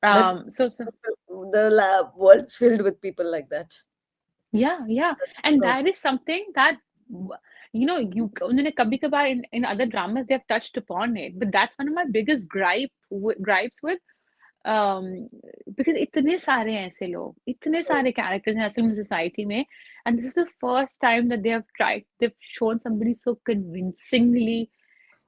But So the world's filled with people like that. yeah, and So, that is something that you उन्होंने कभी कभार in other dramas they have touched upon it, but that's one of my biggest gripes with um because इतने सारे ऐसे लोग, इतने सारे characters हैं असल में society में, and this is the first time that they've shown somebody so convincingly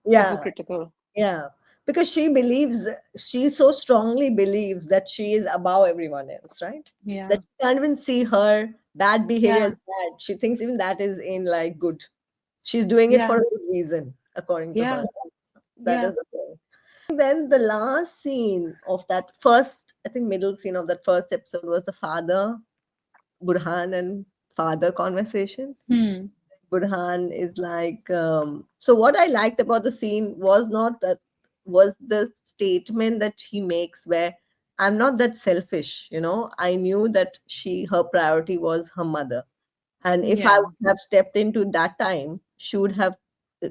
yeah, hypocritical. yeah. Because she so strongly believes that she is above everyone else, right? Yeah, That she can't even see her bad behavior yeah, as bad. She thinks even that is in like good. She's doing it for yeah, a good reason, according to her. yeah, That yeah. is the thing. Then the last scene of that first, I think, middle scene of that first episode was the father, Burhan and father conversation. Hmm. Burhan is like, so what I liked about the scene was not that, was the statement that he makes where I'm not that selfish, I knew that her priority was her mother. And if I Yeah, would have stepped into that time, she would have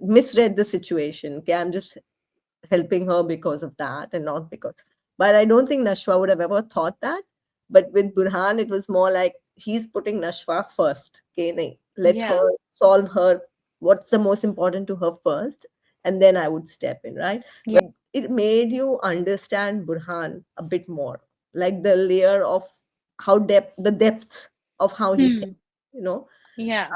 misread the situation. Okay, I'm just helping her because of that and not because. But I don't think Nashwa would have ever thought that. But with Burhan, it was more like he's putting Nashwa first. Okay, nahin, let yeah, her solve her what's the most important to her first, and then I would step in, right? yeah, It made you understand Burhan a bit more, like the layer of the depth of how he thinks, hmm. you know Yeah,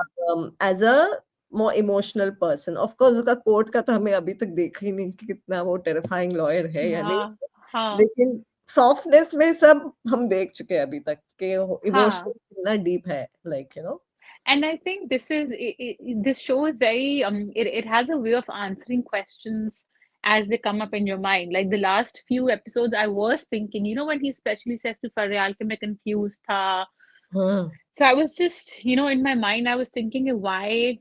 as a more emotional person. Of course उसका court का तो हमें अभी तक देखा ही नहीं कि कितना वो टेरिफाइंग लॉयर है या नहीं, हाँ, हाँ, लेकिन सॉफ्टनेस में सब हम देख चुके हैं अभी तक कि इमोशन हाँ. कितना डीप है, And I think this show is very it has a way of answering questions as they come up in your mind. Like the last few episodes, I was thinking, when he especially says to Faraar कि मैं confused था. Hmm. So I was just, in my mind, I was thinking, why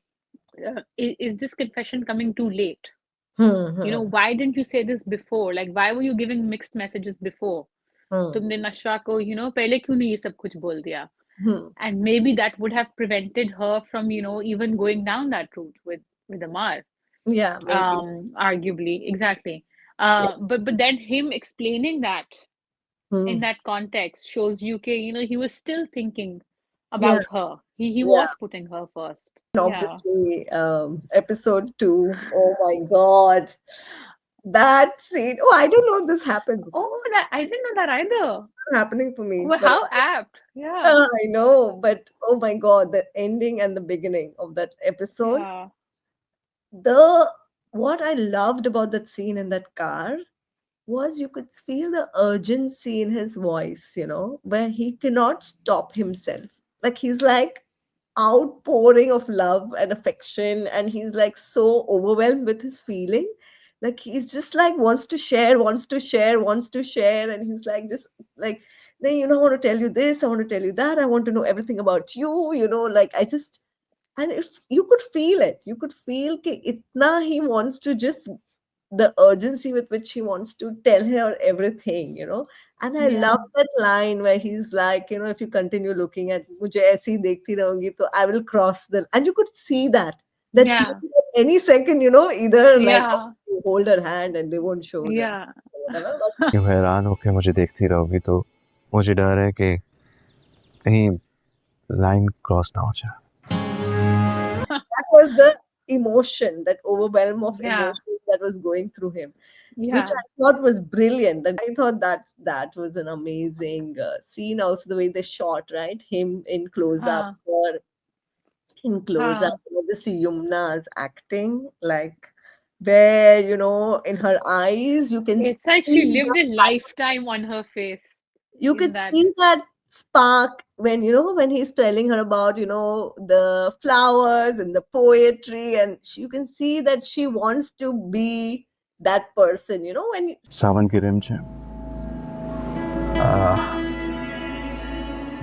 is this confession coming too late? Hmm. Why didn't you say this before? Like, why were you giving mixed messages before? Hmm. तुमने नशवा को, पहले क्यों नहीं ये सब कुछ बोल दिया? Hmm. And maybe that would have prevented her from even going down that route with Amar, Yeah, maybe. arguably, exactly. Yeah. But then him explaining that in Hmm. that context shows you he was still thinking Yeah. about her. He Yeah. was putting her first. And Yeah. obviously, episode 2, oh my god, that scene. Oh, I don't know this happens. Oh, that I didn't know that either. Happening for me, Well, but how apt. Yeah. I know, but oh my god, the ending and the beginning of that episode. Yeah. What I loved about that scene in that car was you could feel the urgency in his voice, where he cannot stop himself. Like he's like outpouring of love and affection, and he's like so overwhelmed with his feeling. Like he's just like wants to share, wants to share, wants to share, and he's like just like, "No, I want to tell you this, I want to tell you that, I want to know everything about you, like I just." And if you could feel it, you could feel कि itna he wants to just the urgency with which he wants to tell her everything, and I love Yeah. that line where he's like, if you continue looking at मुझे ऐसे ही देखती रहूंगी तो I will cross the, and you could see that he Yeah. at any second, either like Yeah. hold her hand and they won't show them Yeah. or whatever, but क्यों हैरान होकर मुझे देखती रहोगी तो मुझे डर है कि कहीं लाइन क्रॉस ना हो जाए। that was the emotion, that overwhelm of Yeah. emotion that was going through him, which Yeah. I thought was brilliant. That I thought that was an amazing scene. Also, the way they shot, right? Him in close up, Huh. or in close up. Huh. Obviously, Yumna's acting, like where in her eyes you can It's like see she lived a lifetime on her face you in could that. see that spark when when he's telling her about the flowers and the poetry, and you can see that she wants to be that person, you know, when you, सावन की rim से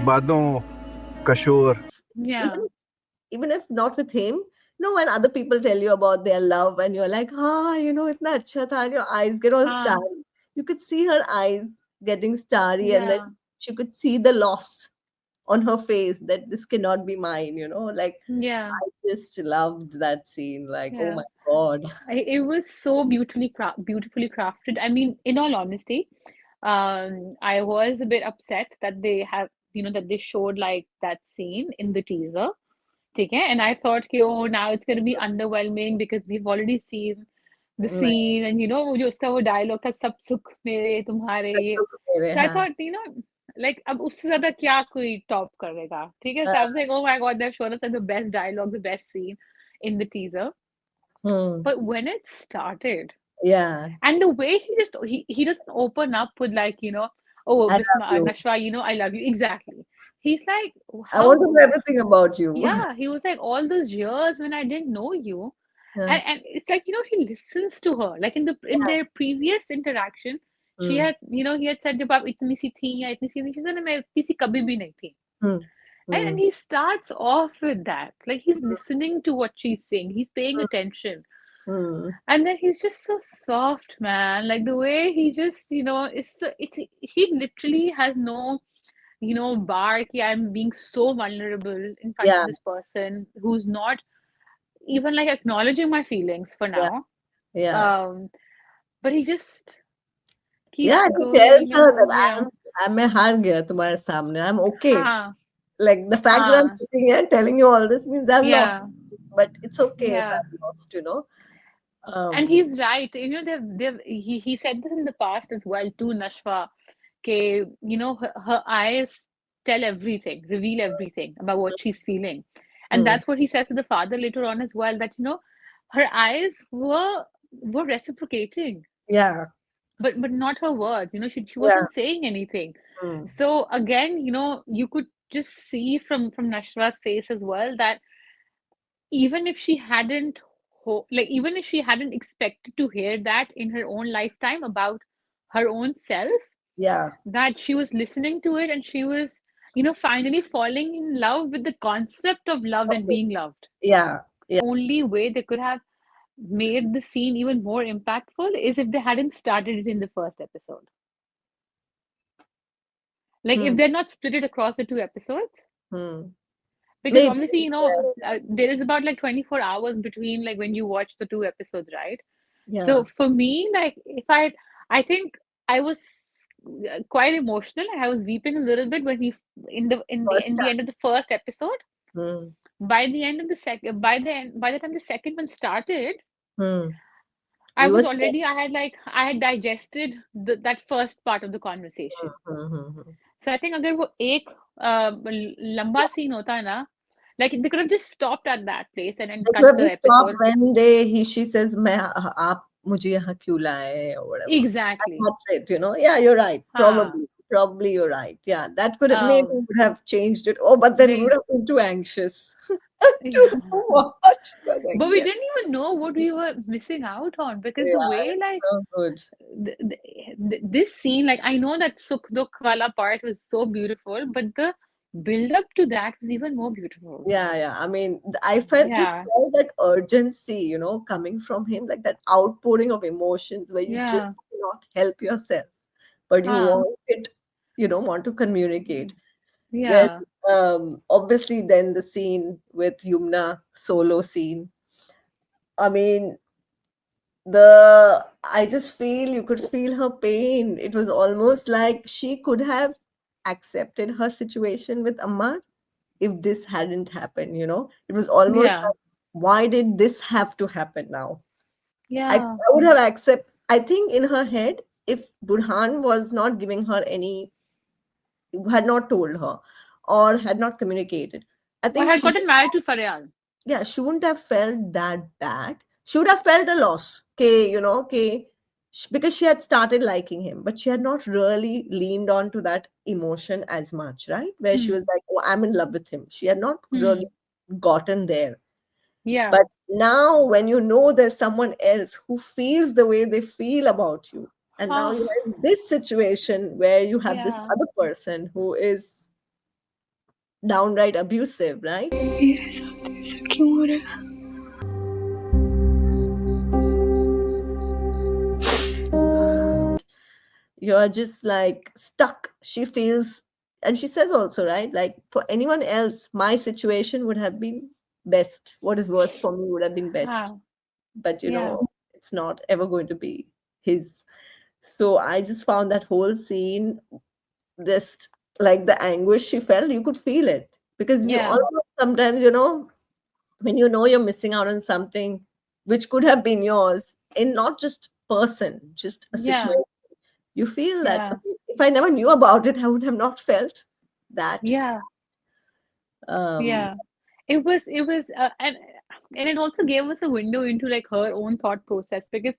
बादलों का शोर Yeah. even if not with him, you know, when other people tell you about their love and you're like, you know, itna acha tha, and your eyes get all हाँ. starry. You could see her eyes getting starry, and Yeah. then she could see the loss on her face that this cannot be mine, you know, like Yeah. I just loved that scene, like, oh Yeah. my God. It was so beautifully crafted. I mean, in all honesty, I was a bit upset that they have, that they showed like that scene in the teaser. Okay, and I thought, कि, oh, now it's going to be underwhelming because we've already seen the नहीं, scene, and वो जो उसका वो dialogue था, सब सुख मेरे तुम्हारे ये. तो मेरे, So I हाँ, thought, like अब उससे ज्यादा क्या कोई top करेगा, ठीक है? So I was like, oh my God, they've shown us like the best dialogue, the best scene in the teaser. But when it started, yeah, and the way he doesn't open up with like, oh, I love you. Nashwa, I love you. Exactly. He's like, I want to know how, everything about you. yeah, he was like, all those years when I didn't know you. Yeah, And it's like, he listens to her. Like in their previous interaction, she mm, had, he had said, जब आप इतनी सी थी या इतनी सी थी, she said, मैं इतनी सी कभी भी नहीं थी. mm, And mm, he starts off with that. Like he's listening to what she's saying. He's paying mm, attention. mm. And then he's just so soft, man. Like the way he just, he literally has no, bar. Ki I'm being so vulnerable in front Yeah, of this person who's not even like acknowledging my feelings for yeah, now. yeah. Um, but he just Yeah, keeps he going, tells her that yeah. मैं हार गया तुम्हारे सामने. I'm okay. हाँ, Like the fact that I'm हाँ, sitting here telling you all this means I've yeah, lost. But it's okay if yeah. I've lost, you know. And Um, he's right. He said this in the past as well to Nashwa. Okay, her eyes tell everything, reveal everything about what she's feeling. And mm, that's what he says to the father later on as well, that her eyes were reciprocating, yeah, but not her words. She yeah, wasn't saying anything. mm, So again, you could just see from Nashwa's face as well that even if she hadn't even if she hadn't expected to hear that in her own lifetime about her own self, yeah, that she was listening to it and she was finally falling in love with the concept of love and being loved. yeah, yeah, Only way they could have made the scene even more impactful is if they hadn't started it in the first episode. Like if mm, they're not split it across the two episodes, mm. because Maybe. obviously there is about like 24 hours between like when you watch the two episodes, right? Yeah. So for me, like if I think I was quite emotional. I was weeping a little bit when he First in the end of the first episode. time. By the end of the second, by the time the second one started, Mm. I You was was already I had digested that first part of the conversation. mm. So I think अगर वो एक लंबा scene होता ना, like they could have just stopped at that place and then They could cut have the just stopped episode. when she says मैं आप मुझे यहाँ क्यों लाए or whatever. And Exactly. that's it, you know. Yeah, you're right. हाँ. Probably you're right. Yeah, that could have maybe Um, would have changed it. Oh, but then we would नहीं. have been too anxious to watch the But next we episode. didn't even know what we were missing out on because the Yeah, way it's like so good. this scene, like I know that Sukh Dukh wala part was so beautiful, but the build up to that was even more beautiful. Yeah. I mean, I Yeah, felt that urgency, you know, coming from him, like that outpouring of emotions where you yeah, just cannot help yourself, but you huh, want it, want to communicate. Then, yeah, obviously, then the scene with Yumna, solo scene. I mean, I just feel you could feel her pain. It was almost like she could have accepted her situation with Ammar if this hadn't happened, you know. It was almost yeah, like, why did this have to happen now? yeah, I would have accepted, I think in her head, if Burhan was not giving her any, had not told her or had not communicated, I or think had she, gotten married to Faryal. yeah, she wouldn't have felt that bad. She would have felt a loss, okay, okay, because she had started liking him, but she had not really leaned on to that emotion as much, right? Where she was Hmm, like, oh, I'm in love with him. She had not hmm, really gotten there. Yeah. But now, when you know there's someone else who feels the way they feel about you, and now Oh, you're in this situation where you have this yeah. other person who is downright abusive, right? मेरे साथ ऐसा क्यों हो रहा है? You're just like stuck. She feels, and she says also, right? Like for anyone else, my situation would have been best. What is worse for me would have been best. हाँ, But yeah, it's not ever going to be his. So I just found that whole scene, just like the anguish she felt, you could feel it. Because you yeah, almost sometimes, when you're missing out on something which could have been yours in not just person, just a yeah, situation, you feel that, yeah, okay, if I never knew about it, I would have not felt that. yeah, Um, yeah. And it also gave us a window into like her own thought process because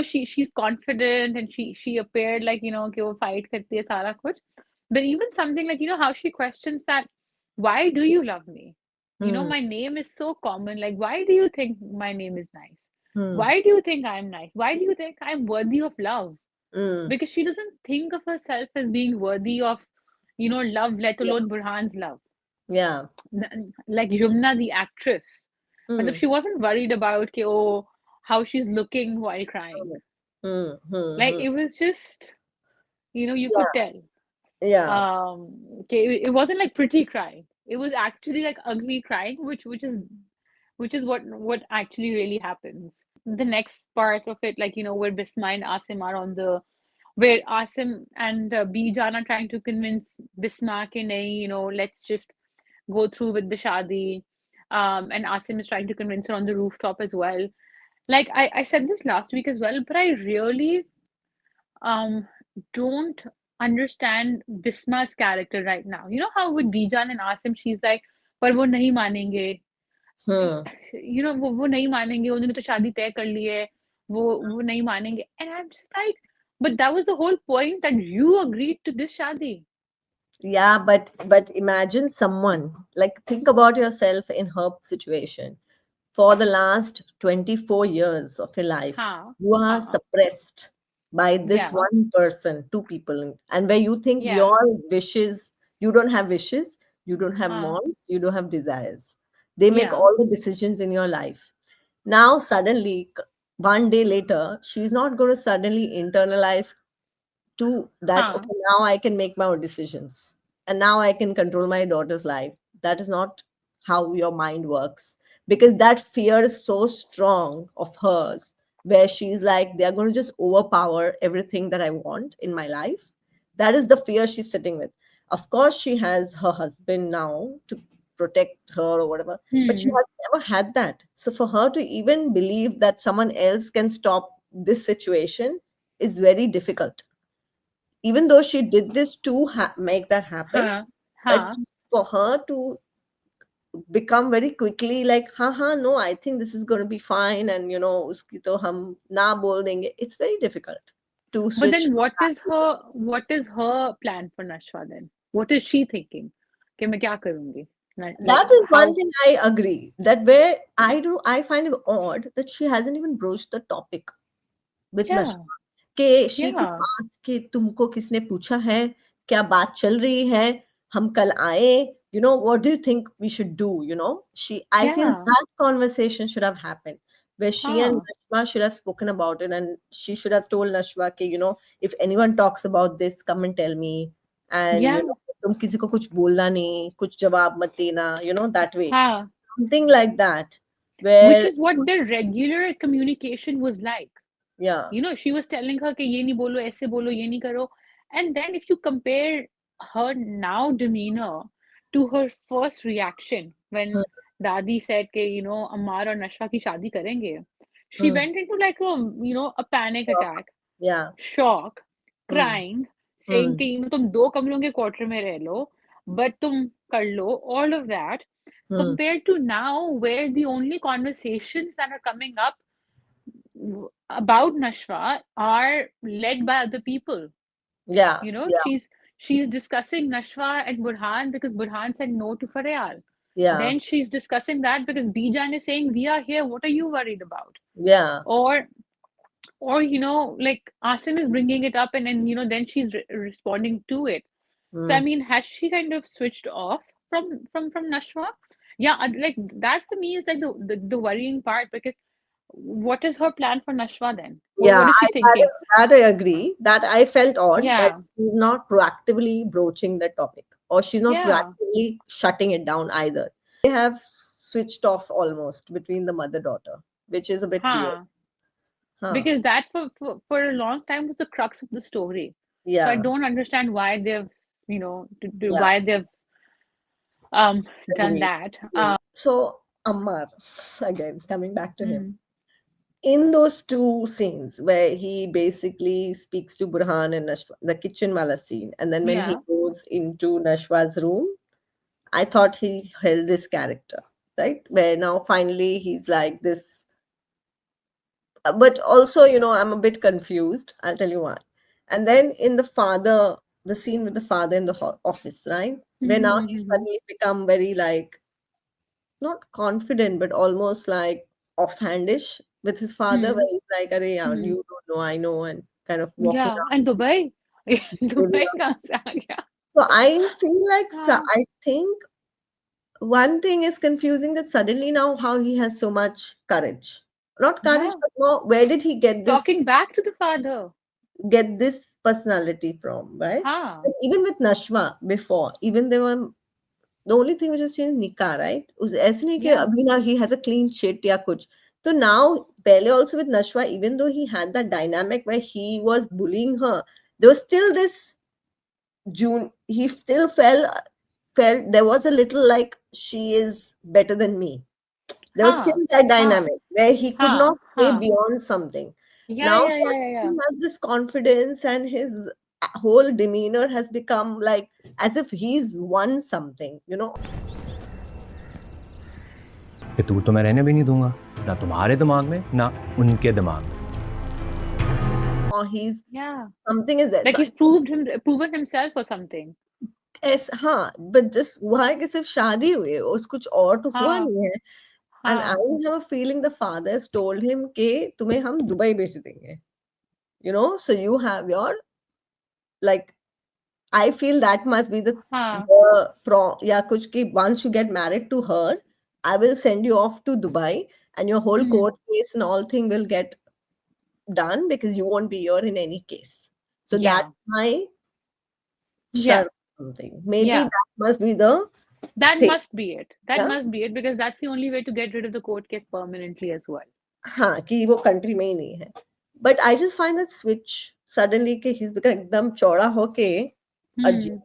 she's confident and she appeared like कि वो fight करती है सारा कुछ, but even something like how she questions that, why do you love me? hmm, My name is so common, like why do you think my name is nice? hmm, Why do you think I'm nice? Why do you think I'm worthy of love? hmm, Because she doesn't think of herself as being worthy of love, let yeah, alone Burhan's love. yeah, Like Yumna, the actress. Matlab, hmm, she wasn't worried about how she's looking while crying. hmm, hmm, Like hmm. it was just, you could Yeah, tell. yeah, It wasn't like pretty crying. It was actually like ugly crying, which is what actually really happens. The next part of it, like where Bisma and Asim are on the where Asim and Bijan are trying to convince Bisma ke nahi, let's just go through with the shadi. And Asim is trying to convince her on the rooftop as well. Like I said this last week as well, but I really um don't understand Bisma's character right now. You know how with Bijan and Asim, she's like, पर वो नहीं मानेंगे, hmm. वो नहीं मानेंगे, उन्होंने तो शादी तय कर ली है, वो नहीं मानेंगे. And I'm just like, but that was the whole point, that you agreed to this shadi. Yeah, but imagine someone, like, think about yourself in her situation. For the last 24 years of your life, हाँ, you are हाँ, suppressed by this yeah, one person, two people, and where you think yeah, your wishes, you don't have wishes, you don't have हाँ, wants, you don't have desires. They make yeah, all the decisions in your life. Now, suddenly, one day later, she's not going to suddenly internalize to that, हाँ, okay, now I can make my own decisions and now I can control my daughter's life. That is not how your mind works, because that fear is so strong of hers, where she's like, they're going to just overpower everything that I want in my life. That is the fear she's sitting with. Of course, she has her husband now to protect her or whatever, but she hmm, has never had that. So for her to even believe that someone else can stop this situation is very difficult, even though she did this to make that happen. हाँ, But हाँ. for her to become very quickly like, ha, no, I think this is going to be fine, and uski to hum na bol denge, it's very difficult to But switch then from that to this. what is her plan for Nashwa then? What is she thinking? कि मैं क्या करूंगी? Like That is one how? thing I agree, that where I find it odd that she hasn't even broached the topic with Yeah, Nashwa. कि she could yeah, ask कि तुमको किसने पूछा है, क्या बात चल रही है, हम कल आए, what do you think we should do, I feel yeah, that conversation should have happened, where she and हाँ, Nashwa should have spoken about it, and she should have told Nashwa कि if anyone talks about this, come and tell me, and yeah, तुम किसी को कुछ बोलना नहीं, कुछ जवाब मत देना, that way, हाँ. something like that, Which where, is what their regular communication was like. yeah, She was telling her कि ये नहीं बोलो, ऐसे बोलो, ये नहीं करो. And then if you compare her now demeanor to her first reaction when hmm, Dadi said कि Ammar और Nashwa की शादी करेंगे, she hmm, went into like a panic sure, attack, yeah, shock, hmm, crying, saying hmm, कि तुम दो कमरों के क्वार्टर में रह लो, but तुम कर लो, all of that, hmm. compared to now where the only conversations that are coming up about Nashwa are led by other people. Yeah, yeah, She's discussing Nashwa and Burhan because Burhan said no to Faraar. Yeah. Then she's discussing that because Bijan is saying, we are here, what are you worried about? Yeah. Or like Asim is bringing it up, and then then she's responding to it. So I Mm. mean, has she kind of switched off from Nashwa? Yeah, like that's to me is like the worrying part, because what is her plan for Nashwa then? Yeah, What is she thinking? that I agree. That I felt odd that Yeah, she's not proactively broaching the topic, or she's not yeah, proactively shutting it down either. They have switched off almost between the mother-daughter, which is a bit weird. huh. Huh. Because that for a long time was the crux of the story. So I Yeah. don't understand why they've Yeah. why they've done Agreed. that. So Ammar, again, coming back to him. Mm, In those two scenes where he basically speaks to Burhan and Nashwa, the kitchen wala scene, and then when he yeah. goes into Nashwa's room, I thought he held this character, right? Where now finally he's like this. But also, I'm a bit confused. I'll tell you why. And then in the scene with the father in the office, right? Where now he's Mm-hmm. suddenly become very like, not confident, but almost like offhandish with his father, where he's like, "Arey, yaar, Mm-hmm. you don't know, I know," and kind of walking Yeah, out. and Dubai. Maybe Dubai not. कहाँ से आ गया? So I feel like, हाँ, I think one thing is confusing, that suddenly now how he has so much courage. Not courage, yeah. but more, where did he Talking back to the father. get this personality from, right? हाँ, But even with Nashwa before, even they were the only thing which has changed निकाह, right? ऐसे नहीं कि yeah, अभी now he has a clean shit या कुछ. So now पहले also with Nashwa, even though he had that dynamic where he was bullying her, there was still this June. He still felt there was a little like, she is better than me. There was still हाँ, that हाँ, dynamic where he could हाँ, not say हाँ. beyond something. Yeah, Now yeah, yeah, yeah, suddenly yeah. he has this confidence, and his whole demeanor has become like as if he's won something. कि तू तो मैं रहने भी नहीं दूंगा, ना तुम्हारे दिमाग में ना उनके दिमाग में. Or he's Yeah. something is there. Like So he's proven himself or something. हाँ, but just हुआ है कि सिर्फ शादी हुई है, उस कुछ और तो हुआ हाँ, नहीं है. And I हाँ. have a feeling the father has told him कि तुम्हें हम दुबई भेज देंगे. So you have your, like, I feel that must be हाँ. the pro या कुछ कि once you get married to her, I will send you off to Dubai, and your whole Hmm. court case and all thing will get done because you won't be here in any case. So Yeah. that's my Yeah. shart something. Maybe Yeah. that must be the That thing. must be it. That Yeah? must be it, because that's the only way to get rid of the court case permanently as well. हाँ, कि वो country में ही नहीं है. But I just find that switch suddenly कि he's become एकदम चौड़ा होके अजीब. Hmm.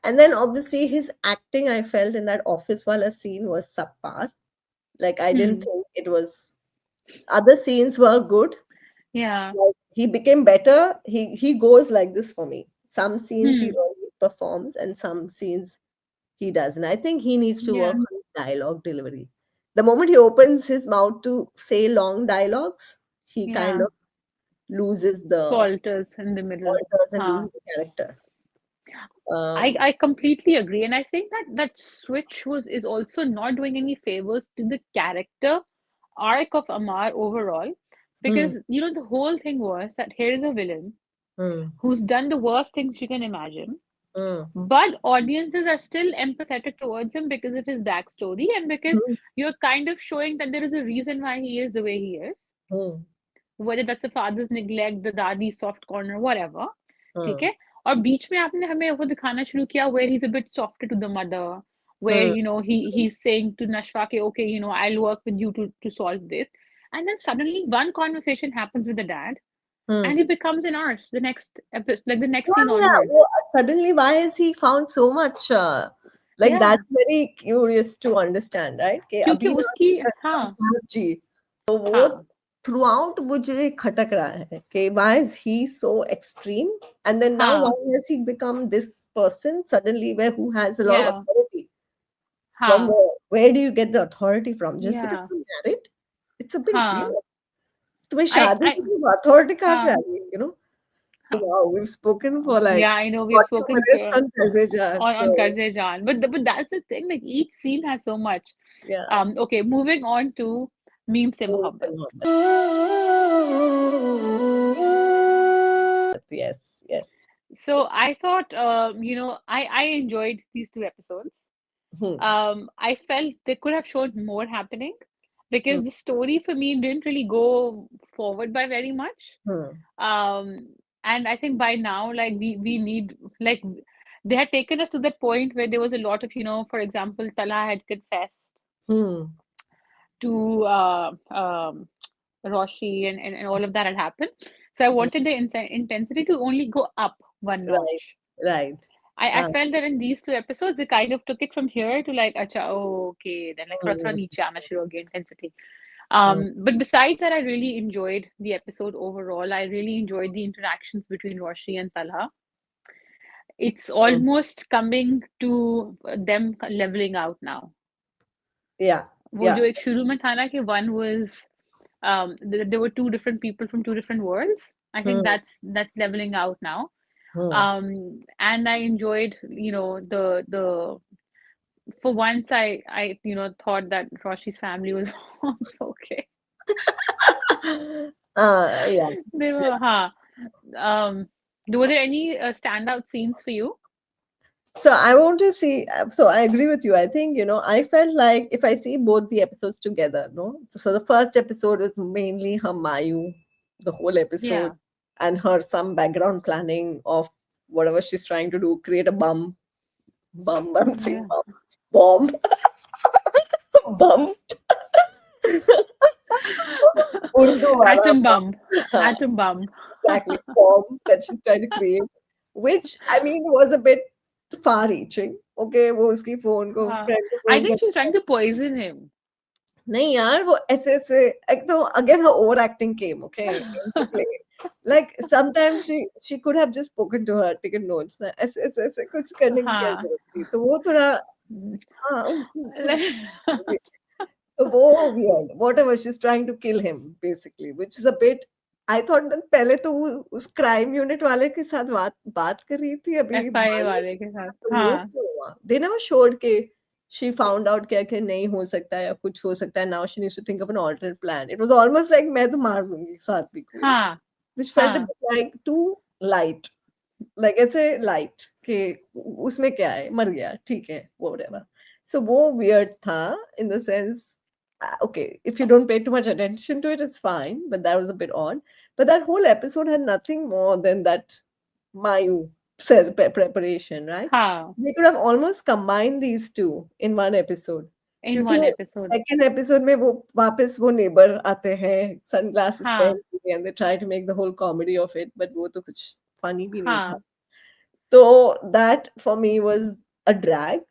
And then obviously his acting, I felt in that office wala scene was subpar. Like I didn't think it was. Other scenes were good. Yeah. Like he became better. He goes like this for me. Some scenes he Hmm. really performs, and some scenes he doesn't. I think he needs to work Yeah. on his dialogue delivery. The moment he opens his mouth to say long dialogues, he kind Yeah. of loses the Falters in the middle. pointers and Huh. loses the character. I completely agree, and I think that switch is also not doing any favors to the character arc of Amar overall, Hmm, because the whole thing was that here is a villain hmm, who's done the worst things you can imagine, hmm, but audiences are still empathetic towards him because of his backstory, and because hmm, you're kind of showing that there is a reason why he is the way he is, hmm, whether that's the father's neglect, the dadi's soft corner, whatever. ठीक hmm, है. और बीच में आपने हमें वो दिखाना शुरू किया where he's a bit softer to the mother, where hmm, he's saying to Nashwa ke, okay, I'll work with you to solve this, and then suddenly one conversation happens with the dad, hmm. and he becomes an arse the next episode, like the next scene Yeah, yeah. onwards. Well, suddenly, why has he found so much? Like Yeah, that's very curious to understand, right? कि क्योंकि अभी ना उसकी हाँ Sam जी, तो वो हाँ throughout मुझे खटक रहा है कि why is he so extreme? And then now why हाँ has he become this person suddenly who has a lot of yeah authority? From हाँ where? Where do you get the authority from? Just because yeah you're married? It's a bit हाँ weird. तुम्हें I शादी I की authority कहाँ से आ हाँ गई? Wow, we've spoken for like Yeah, I know we've 40 spoken minutes on Qarz-e-Jaan, on so Qarz-e-Jaan, but that's the thing. Like each scene has so much. yeah. Okay, moving on to Meem Se Meem Se Mohabbat. Mohabbat. Yes, yes. So I thought, I enjoyed these two episodes. Hmm. I felt they could have shown more happening Hmm. because the story for me didn't really go forward by very much. Hmm. Um, and I think by now, like we need like they had taken us to that point where there was a lot of, for example, Talha had confessed Hmm. to Roshi and all of that had happened. So I Hmm. wanted the intensity to only go up one Right, notch. right. I Uh, felt that in these two episodes, they kind of took it from here to like, acha, oh, okay, then like थोड़ा hmm. नीचे आना शुरू हो गया intensity. Hmm. But besides that, I really enjoyed the episode overall. I really enjoyed the interactions between Roshi and Talha. It's Hmm. almost coming to them leveling out now. Yeah, वो yeah. जो एक शुरू में था ना कि one was there were two different people from two different worlds. I think Hmm. that's leveling out now. Hmm. And I enjoyed, the for once I thought that Roshi's family was also okay. Yeah. They were, huh. Um, were there any standout scenes for you? So I want to see. So I agree with you. I think, I felt like if I see both the episodes together, no. So the first episode is mainly her Mayu, the whole episode, Yeah, and her some background planning of whatever she's trying to do, create a bomb. I'm saying yeah. bomb, bomb. Urdu wala Atom bomb. bomb, atom bomb. Exactly, bomb that she's trying to create, which I mean was a bit far-reaching. Okay, वो उसकी phone को हाँ, friend को I phone think she's trying to poison him. नहीं यार वो ऐसे ऐसे एक तो again her overacting came okay into play. Like sometimes she could have just spoken to her, taken notes ना ऐसे ऐसे ऐसे कुछ करने की क्या हाँ. जरूरत थी तो वो थोड़ा हाँ Like, तो वो weird whatever she's trying to kill him basically which is a bit I thought that पहले तो वो उस crime unit वाले के साथ बात कर रही थी अभी FIA बाद में वाले के साथ. तो वो हाँ, क्यों हुआ they never showed के she found out क्या नहीं हो सकता है या कुछ हो सकता है now she needs to think of an alternate plan it was almost like मैं तो मार दूंगी सात्विक को हाँ, which felt a हाँ, bit like too light like it's a light कि उसमें क्या है मर गया ठीक है whatever so वो weird था in the sense okay if you don't pay too much attention to it it's fine but that was a bit odd but that whole episode had nothing more than that Mayu preparation right हाँ. they could have almost combined these two in one episode In क्योंकि one episode. second episode में वो वापस वो neighbor आते हैं sunglasses हाँ, पहन के and they try to make the whole comedy of it but वो तो कुछ funny भी नहीं था हाँ, so that for me was a drag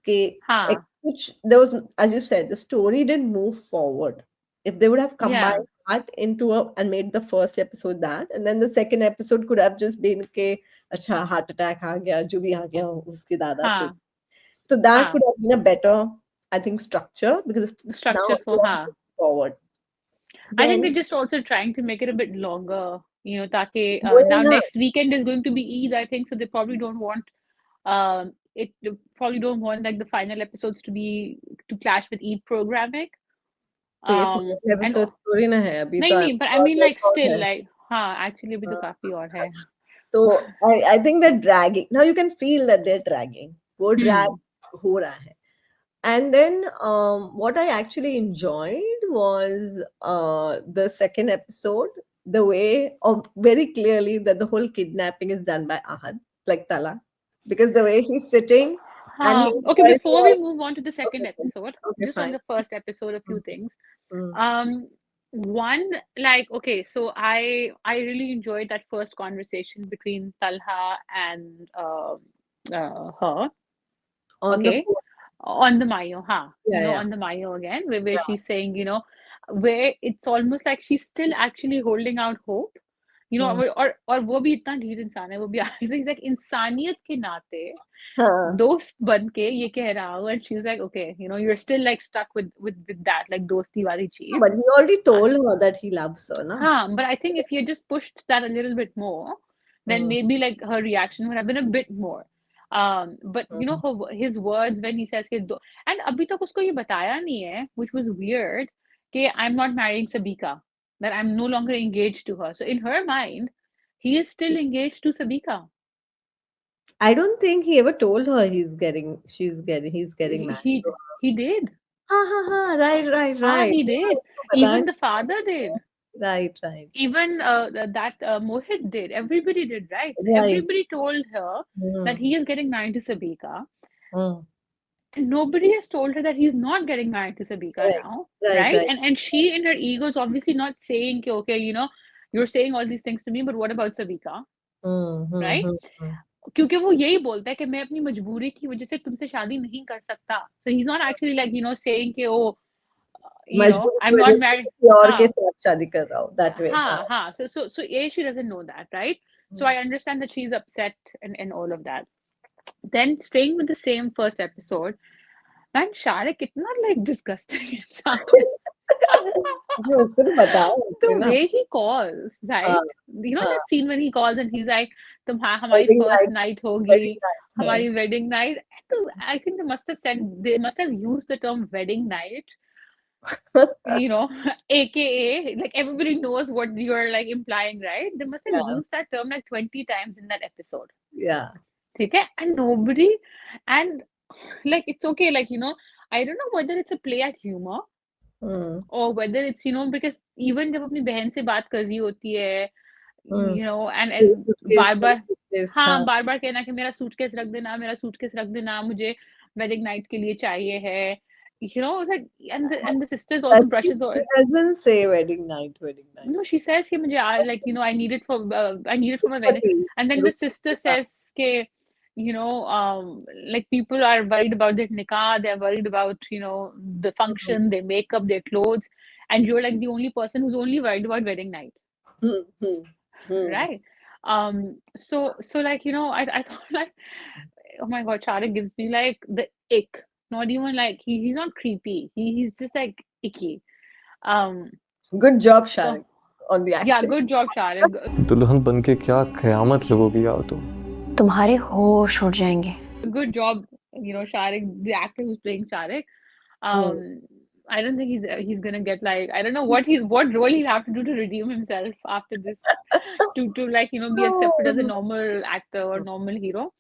कि हाँ. which there was as you said the story didn't move forward if they would have Yeah, combined that into a and made the first episode that and then the second episode could have just been के अच्छा heart attack आ गया जो भी आ गया उसके दादा को हाँ, so that हाँ. could have been a better I think structure because now Structure they for, are हाँ. moving forward I think then they're just also trying to make it a bit longer, ताकि वही now ना next weekend is going to be Eid, I think, so they probably don't want they probably don't want like the final episodes to clash with Eid programming. तो ये And episode story ना है अभी तो नहीं, but I mean like और still है like हाँ, actually अभी तो काफी और है. So I think they're dragging. Now you can feel that they're dragging. वो drag हो रहा है. And then what I actually enjoyed was the second episode, the way of very clearly that the whole kidnapping is done by Ahad, like Tala. Because the way he's sitting and he's Okay, very before we move on to the second okay, episode, okay, just on fine. the first episode, a few things. Mm, One, like, okay, so I really enjoyed that first conversation between Talha and her. on the Okay, phone. on the Mayo, huh? Yeah. On the Mayo again, where Yeah. she's saying, where it's almost like she's still actually holding out hope. Hmm. और वो भी इतना ढीठ इंसान है वो भी he's like इंसानियत के नाते Huh. दोस्त बन के ये कह रहा हूँ and she's like okay you're still like stuck with that like दोस्ती वाली चीज But he already told her that he loves her, na? हाँ but I think if you just pushed that a little bit more then maybe like her reaction would have been a bit more. But you know his words when he says कि and अभी तक उसको ये बताया नहीं है, which was weird, कि I'm not marrying Sabika, that I'm no longer engaged to her. So in her mind, he is still engaged to Sabika. I don't think he ever told her he's getting married. He he did. Right. He did. Even the father did. Right. Even that Mohit did. Everybody did, right? So Right. everybody told her that he is getting married to Sabika. Mm. And nobody has told her that he's not getting married to Sabika now, right? And she in her ego is obviously not saying, okay, you know, you're saying all these things to me, but what about Sabika, right? क्योंकि वो यही बोलता है कि मैं अपनी मजबूरी की वजह से तुमसे शादी नहीं कर सकता. So he's not actually like, you know, saying कि oh, you know, I'm not married. और के साथ शादी कर रहा हूँ, that way. So A, she doesn't know that, right? So I understand that she's upset and all of that. Then staying with the same first episode, man, Sharik kitna like disgusting इंसान है. उसको तो बताओ The way he calls, right? You know that scene when he calls and he's like, हमारी first night होगी, हमारी wedding night. I think they must have used the term wedding night. You know, AKA, like everybody knows what you're like implying, right? They must have used that term like 20 times in that episode. Yeah. Okay? And nobody, and like it's okay, like, you know, I don't know whether it's a play at humor or whether it's, you know, because even जब अपनी बहन से बात कर रही होती है, you know, and बार-बार कहना कि मेरा सूटकेस रख देना, मुझे wedding night के लिए चाहिए है. You know, like, and the sisters also brushes over. She doesn't say wedding night. No, she says कि मुझे like, you know, I need it for my wedding. And then the sister says कि, you know, like people are worried about their nikah, they're worried about, you know, the function, their makeup, their clothes, and you're like the only person who's only worried about wedding night. Right? So like, you know, I thought like, oh my God, Sharik gives me like the ick. Not even like he's not creepy. He's just like icky. Good job, Sharik, on the acting. Yeah, good job, Sharik. दुल्हन बन के क्या क़यामत लगोगी यार तुम. तुम्हारे होश उड़ जाएंगे. Good job, you know, Sharik, the actor who's playing Sharik. I don't think he's gonna get like, I don't know what role he'll have to do to redeem himself after this to like, you know, be accepted as a normal actor or normal hero.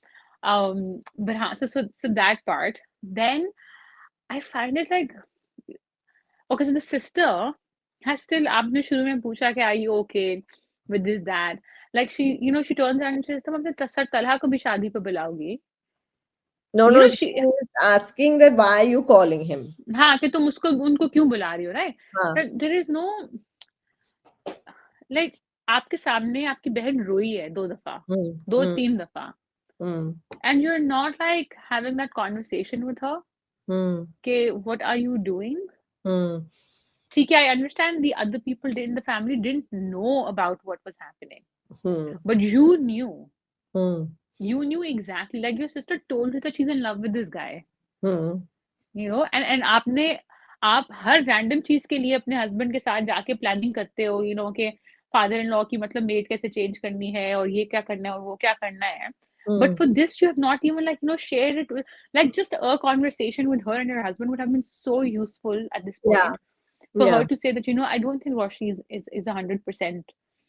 But so that part. Then I find it like, okay, so the sister has still, आपने शुरू में पूछा कि are you okay with this, that, like she, you know, she turns around and says, तुम अपने sir Talha को भी शादी पे बुलाओगी. No, she is asking that why are you calling him? हाँ, कि तुम उनको क्यों बुला रही हो, right? But there is no, like, आपके सामने आपकी बहन रोई है 2 दफा, 2-3 दफा, and you're not like having that conversation with her. Okay, what are you doing? See, I understand the other people in the family didn't know about what was happening, but you knew. You knew exactly, like your sister told you that she's in love with this guy. You know, and आप हर random चीज के लिए अपने husband के साथ जाके planning करते हो, you know, कि father-in-law की मतलब maid कैसे change करनी है और ये क्या करना है और वो क्या करना है. But for this, you have not even like, you know, shared it with, like, just a conversation with her and her husband would have been so useful at this point for her to say that, you know, I don't think Roshi is 100%,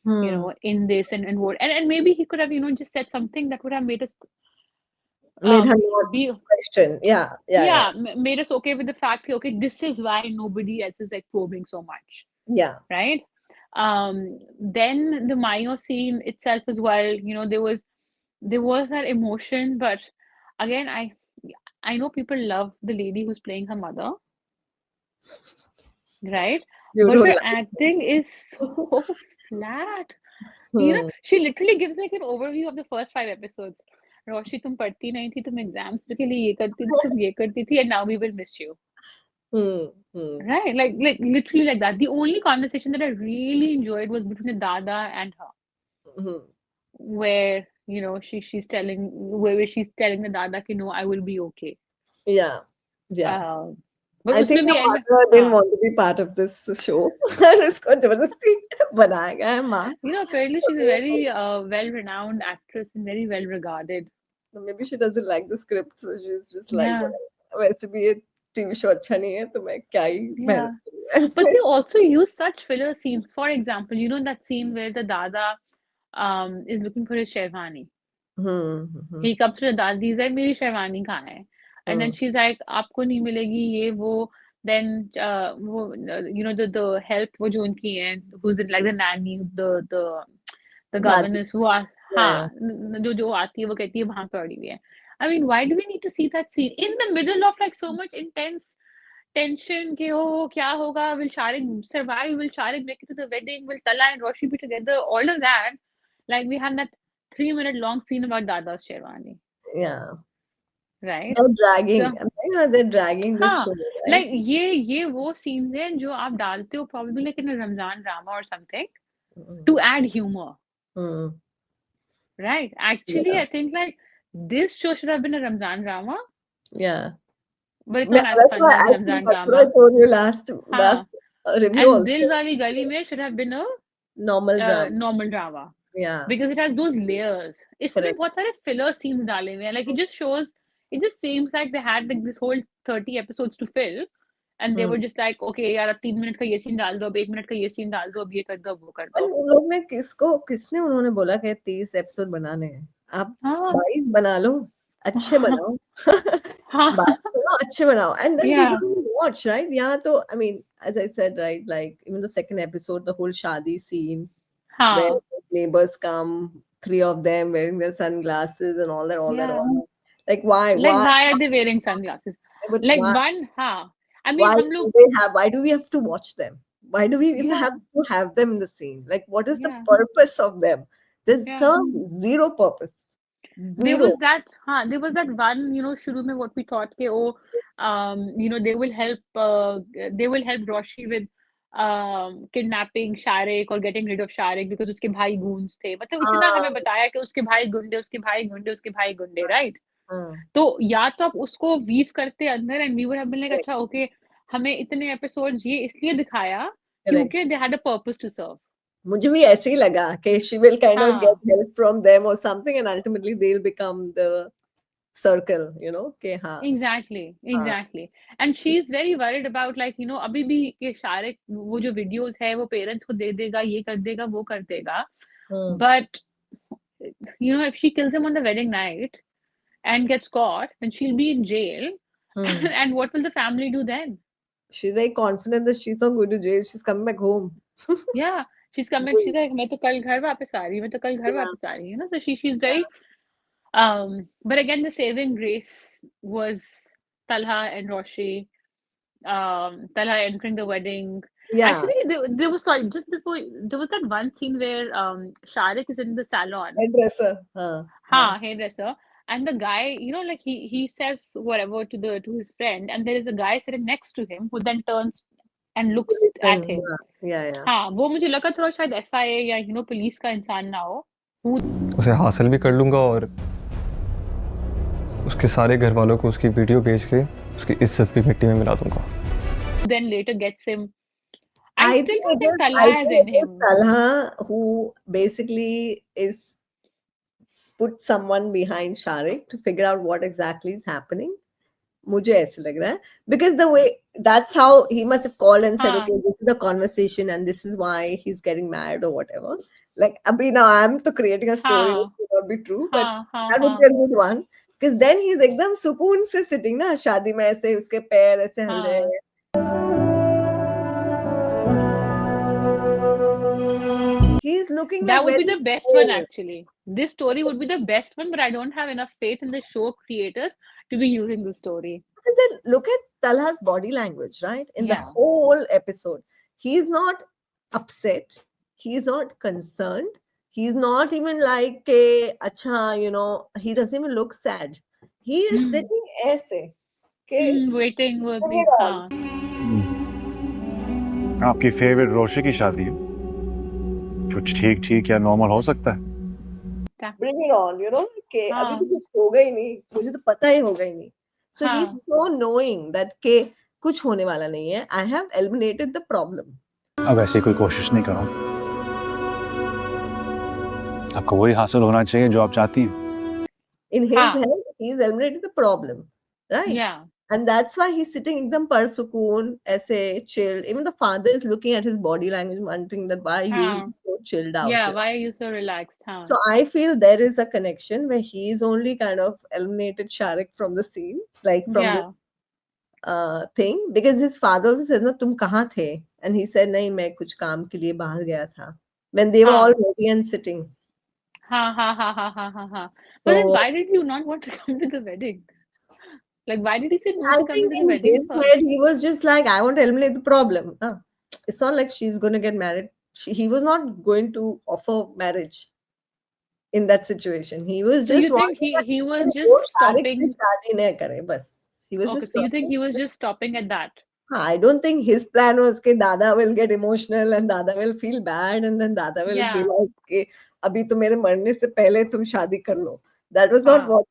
you know, in this and what, and maybe he could have, you know, just said something that would have made us made her not question. Made us okay with the fact that, okay, this is why nobody else is like probing so much. Right. Then the Mayo scene itself as well, you know, there was that emotion, but again, I know people love the lady who's playing her mother, right? But her acting is so flat. You know, she literally gives like an overview of the first 5 episodes. Roshi, तुम पढ़ती नहीं थी, तुम exams के लिए ये करती थी, तुम ये करती थी, and now we will miss you. Right? Like literally like that. The only conversation that I really enjoyed was between the Dada and her, where, you know, she's telling the Dada, you know, I will be okay. But I उसमें think भी the end में mother didn't हाँ, want to be part of this show. और उसको जबरदस्ती बनाया गया है माँ. apparently she's a very well-renowned actress and very well-regarded. So maybe she doesn't like the script, so she's just like, Yeah, whatever. वैसे भी ये TV show अच्छा नहीं है, तो मैं क्या ही yeah. मेहनत करूँ But ऐसे. they also use such filler scenes. For example, that scene where the Dada is looking for his Sherwani. Hmm. He comes to the Dada, he's like, मेरी शेरवानी कहाँ है? And then she's like, आपको नहीं मिलेगी ये वो. Then वो the help वो जो उनकी है, who's like the nanny, the दादी. governess वो Yeah. हाँ जो आती है वो कहती है वहां पड़ी हुई है. I mean, why do we need to see that scene in the middle of like so much intense tension कि oh क्या होगा, will Sharik survive, will Sharik make it to the wedding, will Talha and Roshi be together, all of that. Like we had that 3-minute long scene about Dada's Sherwani, Yeah. right? They're dragging. So I'm saying that they're dragging the हाँ, show, right? like ये वो scenes हैं जो आप डालते हो probably like in a Ramzan drama or something to add humor, Mm. right? Actually, Yeah. I think like this show should have been a Ramzan drama, Yeah. but it's not as That's fun why as a I think Ramzan that's what I drama. told you last हाँ, review and Dil also. Wali Gali mein should have been a Normal drama. normal drama. Yeah. Because it has those layers. इसमें Correct. बहुत सारे filler scenes डाले हुए हैं. Like it just seems like they had like this whole 30 episodes to fill, and they were just like, okay यार अब 3 minute का ये scene डाल दो, अब 1 मिनट का ये scene डाल दो, अब ये कर दो, अब वो कर और दो. उन लोग ने किसने उन्होंने बोला कि 30 एपिसोड बनाने हैं. आप हाँ 22 बना लो, अच्छे बनाओ. हाँ 22 बनाओ, अच्छे बनाओ, and then yeah people will watch, right? Yeah, तो I mean, as I said, right, like even the second episode, the whole shadi scene where हाँ neighbors come, 3 of them wearing their sunglasses and all that, yeah. like why, Like why are they wearing sunglasses? but Like why, one हाँ. I mean हम लोग why do we have to watch them? Why do we even yeah have to have them in the scene? Like, what is the yeah purpose of them? There's yeah. zero purpose. There Zero. was that one शुरू में what we thought के they will help Roshi with kidnapping Sharik or getting rid of Sharik because उसके भाई goons थे. मतलब इतना Ah, हमें बताया कि उसके भाई गुंडे, right? ah, तो या तो आप उसको वीव करते अंदर and we would have been like अच्छा okay हमें इतने episodes ये इसलिए दिखाया correct. क्योंकि they had a purpose to serve. मुझे भी ऐसे ही लगा कि she will kind of हाँ get help from them or something, and ultimately they'll become the circle, कि हाँ. Exactly. And she's very worried about like अभी भी कि शारिक वो जो videos है वो parents को दे देगा, ये कर देगा, वो कर देगा. But if she kills him on the wedding night and gets caught, then she'll be in jail. And what will the family do then? She's very confident that she's not going to jail. She's coming back home. Yeah, she's coming. She's like, मैं तो कल घर वापस आ रही हूँ, So she's very. But again, the saving grace was Talha and Roshi. Talha entering the wedding. Yeah. Actually, there was just before there was that one scene where Sharik is in the salon. Hairdresser. Hairdresser. And the guy, like he says whatever to his friend, and there is a guy sitting next to him who then turns and looks at him. Yeah. हाँ, वो मुझे लगा थोड़ा शायद SIA या police का इंसान ना हो. उसे हासिल भी कर लूँगा और उसके सारे घर वालों को उसकी वीडियो भेज के उसकी इज्जत भी मिट्टी में मिला दूँगा. Then later gets him. I still think don't it think is, Talha I has think in it is him. Talha who basically is put someone behind Sharik to figure out what exactly is happening. मुझे ऐसे लग रहा है because the way that's how he must have called and said okay this is the conversation and this is why he's getting mad or whatever. Like abhi now I'm to creating a story which may not be true but that would be a good one because then he's एकदम सुकून से sitting ना शादी में ऐसे उसके पैर ऐसे हिल रहे हैं. He's looking That like would be very the best cool. one actually. This story would be the best one, but I don't have enough faith in the show creators to be using this story. Because then look at Talha's body language, right? In the whole episode, he's not upset. He's not concerned. He's not even like, acha, he doesn't even look sad. He is sitting aise. Waiting with Bring me. it on. आपकी favourite रोशी की शादी है. कुछ ठीक या normal हो सकता है. Bring it on, कि अभी तो कुछ होगा ही नहीं. मुझे तो पता ही होगा ही नहीं. So he's so knowing that कुछ होने वाला नहीं है. I have eliminated the problem. अब ऐसी कोई कोशिश नहीं करो. आपको वही हासिल होना चाहिए जो आप चाहती हैं. In his हाँ. head, he's eliminated the problem, right? Yeah. And that's why he's sitting एकदम परसुकून, ऐसे chill. Even the father is looking at his body language, wondering that why you हाँ. so chilled out Yeah, here. why are you so relaxed? हाँ. So I feel there is a connection where he's only kind of eliminated Sharik from the scene, like from Yeah. this thing, because his father also said, "No, तुम कहाँ थे?" And he said, "नहीं, मैं कुछ काम के लिए बाहर गया था." When they were हाँ. all ready and sitting. हाँ. But then So why did you not want to come to the wedding? Like, why did he say no I to coming think to the in wedding his first? head, he was just like, I want to eliminate the problem. It's not like she's going to get married. He was not going to offer marriage in that situation. He was So you just think wanting he was that just वो शारिक से stopping? शादी न करे, बस. He was Okay, just so you think stopping. he was just stopping at that? I don't think his plan was कि दादा will get emotional and दादा will feel bad and then दादा will be Yeah. like कि अभी तो मेरे मरने से पहले तुम शादी कर लो. That was not हाँ. what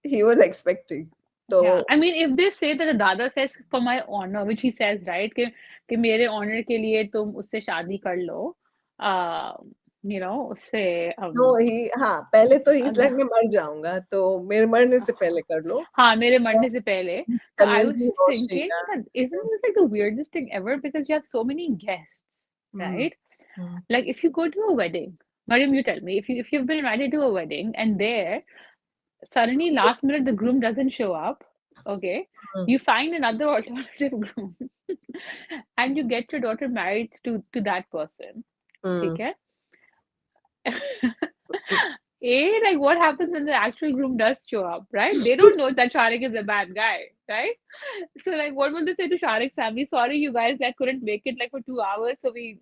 he was expecting. So Yeah, I mean, if they say that the Dada says for my honor, which he says, right, कि मेरे honor के लिए तुम उससे शादी कर लो, uh, उससे no, हाँ, पहले तो he's like अग- मैं मर जाऊंगा तो मेरे मरने से पहले कर लो. हाँ मेरे मरने से पहले. So I was Convincing just Roshi, thinking yeah. that isn't this like the weirdest thing ever because you have so many guests, right? Like if you go to a wedding, Mariam, you tell me if you've been invited to a wedding and there suddenly last minute the groom doesn't show up, okay, you find another alternative groom and you get your daughter married to that person, okay. Like what happens when the actual groom does show up, right? They don't know that Sharik is a bad guy, right? So like what will they say to Sharik's family? Sorry you guys, that couldn't make it like for 2 hours, so we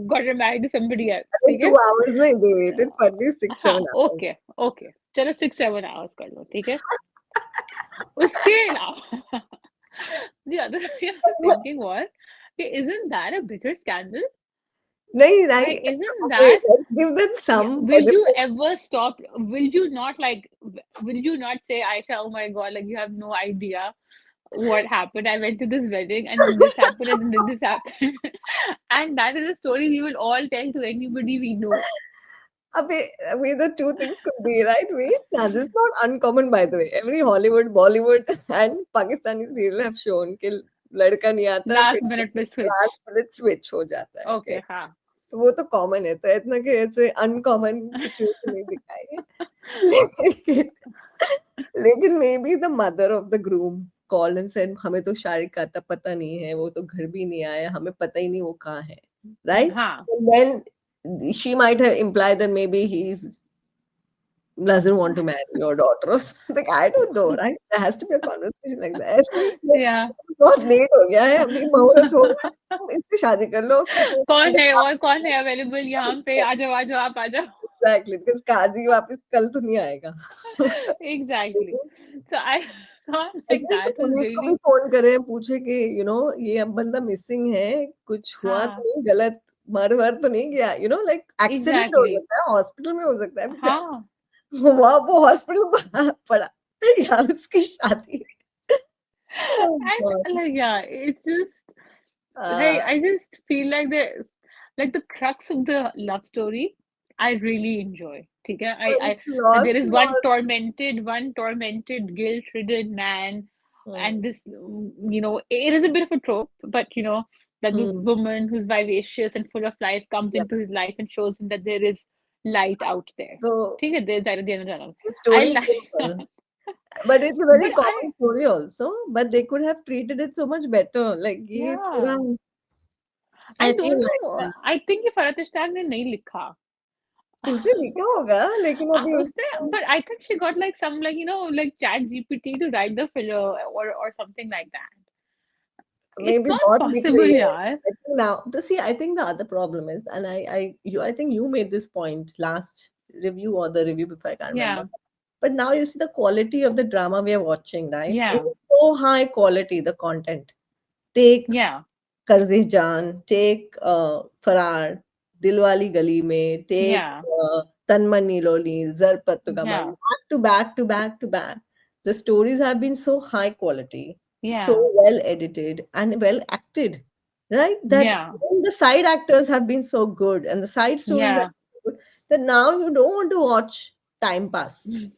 got her married to somebody else, I think okay. 2 hours नहीं, they waited for at least 6-7 हाँ hours. Okay चलो 6-7 hours कर लो, ठीक है. उसके अलावा the other thing I was thinking was, okay, isn't that a bigger scandal? नहीं, Like, नहीं. isn't Okay, that, let's give them yeah, some will you benefit. ever stop? Will you not say, Aisha, oh my God, like you have no idea what happened. I went to this wedding and then this happened and then this happened. And that is a story we will all tell to anybody we know. अबे the two things could be, right? Wait, now this is not uncommon by the way. Every Hollywood, Bollywood and Pakistani serial have shown कि लड़का नहीं आता है, Last फिर minute पे switch. last minute switch हो जाता है. Okay. Okay, हाँ. तो वो तो कॉमन है, तो इतना कि ऐसे अनकॉमन सिचुएशन नहीं दिखाई है. लेकिन लेकिन may be the mother of the groom call and said हमें तो शारिक का आता पता नहीं है, वो तो घर भी नहीं आया, हमें पता ही नहीं वो कहाँ है, राइट? हाँ. Then she might have implied that maybe he's doesn't want to marry your daughter or something. I don't know, right? There has to be a conversation like that. ऐसे नहीं कि Yeah. बहुत लेट हो गया है, अभी मुहूर्त हो रहा है, तुम इससे शादी कर लो. कौन है अवेलेबल यहाँ पे, आ जाओ आप आ जाओ. Exactly, because काजी वापस कल तो नहीं आएगा. Exactly. So I thought like इसलिए तो that was पुलिस को भी really, फोन करे, पूछे कि ये अब बंदा मिसिंग है, कुछ हुआ तो हाँ, नहीं, गलत मर तो नहीं गया, लाइक एक्सीडेंट हो exactly. सकता है, हॉस्पिटल में हो सकता है बेचारा. हाँ, वो हॉस्पिटल पड़ा या उसकी शादी. Oh God. and like yeah, it's just Uh, like I just feel like the crux of the love story I really enjoy. ठीक है, but it's that there lost is your. one tormented, guilt-ridden man, Hmm. and this, it is a bit of a trope, but that this Hmm. woman who's vivacious and full of life comes Yeah. into his life and shows him that there is light out there. So ठीक है, there's light at the end of the tunnel. the I story is like simple, but it's a very but common story also. But they could have treated it so much better. Like ये पूरा, yeah, I I feel don't like know, I think ये फरात इश्ताक ने नहीं लिखा. उसने लिखा होगा, लेकिन अभी उसको But I think she got like some like Chat GPT to write the filler or something like that. It's maybe not बहुत लिख possible, रही है. yaar. I think now, I think the other problem is, and I think you made this point last review or the review before, I can't Yeah, remember. But now you see the quality of the drama we are watching, right? yeah, It's so high quality, the content. Take yeah, Qarz-e-Jaan, take Faraar, Dilwali Gali Mein, take yeah, Tanmani Loli, Zarpat to Kamal, yeah, back to back to back to back. The stories have been so high quality. so Yeah. well edited and well acted, right? That Yeah. even the side actors have been so good and the side stories are Yeah. so good that now you don't want to watch time pass. You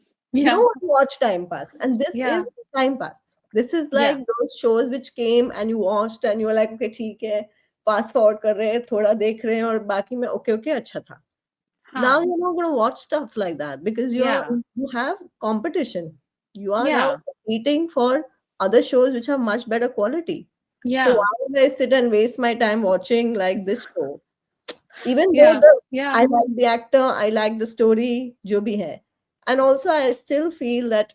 don't Yeah. want to watch time pass. And this Yeah. is time pass. This is like Yeah. those shows which came and you watched and you were like, okay, ठीक है, fast forward कर रहे हैं, थोड़ा देख रहे हैं और बाकी में okay, okay, अच्छा था. Now Huh. you're not going to watch stuff like that because Yeah. you have competition. You are now Yeah. competing for other shows which have much better quality. So Yeah. why would I sit and waste my time watching like this show? Even though Yeah. I Yeah. like the actor, I like the story, jo bhi hai. And also I still feel that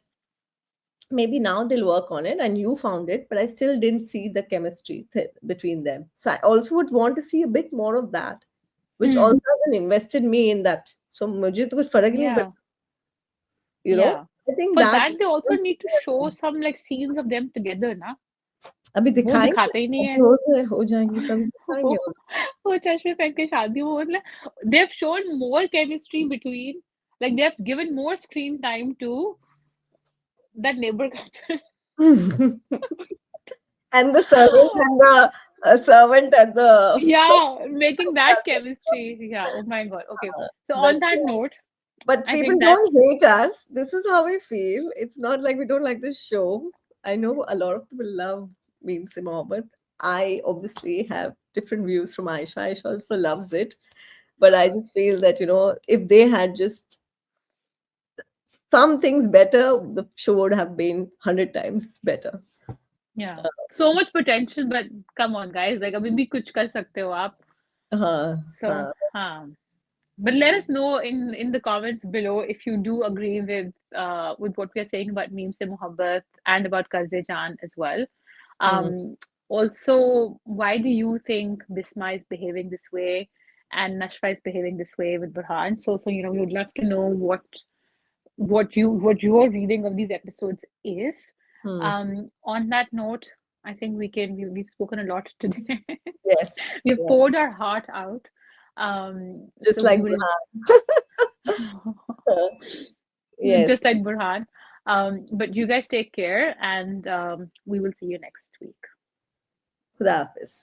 maybe now they'll work on it and you found it, but I still didn't see the chemistry between them. So I also would want to see a bit more of that, which Hmm. also hasn't invested me in that. So मुझे तो कुछ फर्क ही नहीं Yeah. पड़ता, you know. Yeah. I think For that that, they also need to show some like scenes of them together, na? अभी वो दिखाएंगे, दिखाते ही नहीं अभी है. हो जाएंगे तभी दिखाएंगे. वो चश्मे पहन के शादी हो मतलब they've shown more chemistry between like they've given more screen time to that neighbor couple. And the servant and the Yeah, making that chemistry. Yeah, oh my God. Okay. So but on that note, but I people think don't that's hate us. This is how we feel. It's not like we don't like this show. I know a lot of people love Meem Se Mohabbat. I obviously have different views from Aisha. Aisha also loves it. But I just feel that, if they had just some things better, the show would have been 100 times better. yeah. So much potential, but come on guys, like अभी भी कुछ कर सकते हो आप. Uh, So, uh, but let us know in the comments below if you do agree with what we are saying about Meem Se Mohabbat and about Qarz-e-Jaan as well. mm, Also, why do you think Bisma is behaving this way and Nashwa is behaving this way with Burhan? So we would love to know what your reading of these episodes is. mm. On that note, I think we've spoken a lot today. Yes. We've Yeah. poured our heart out. Just So we like will Burhan. Yes. just like Burhan. But you guys take care, and we will see you next week. Khuda Hafiz.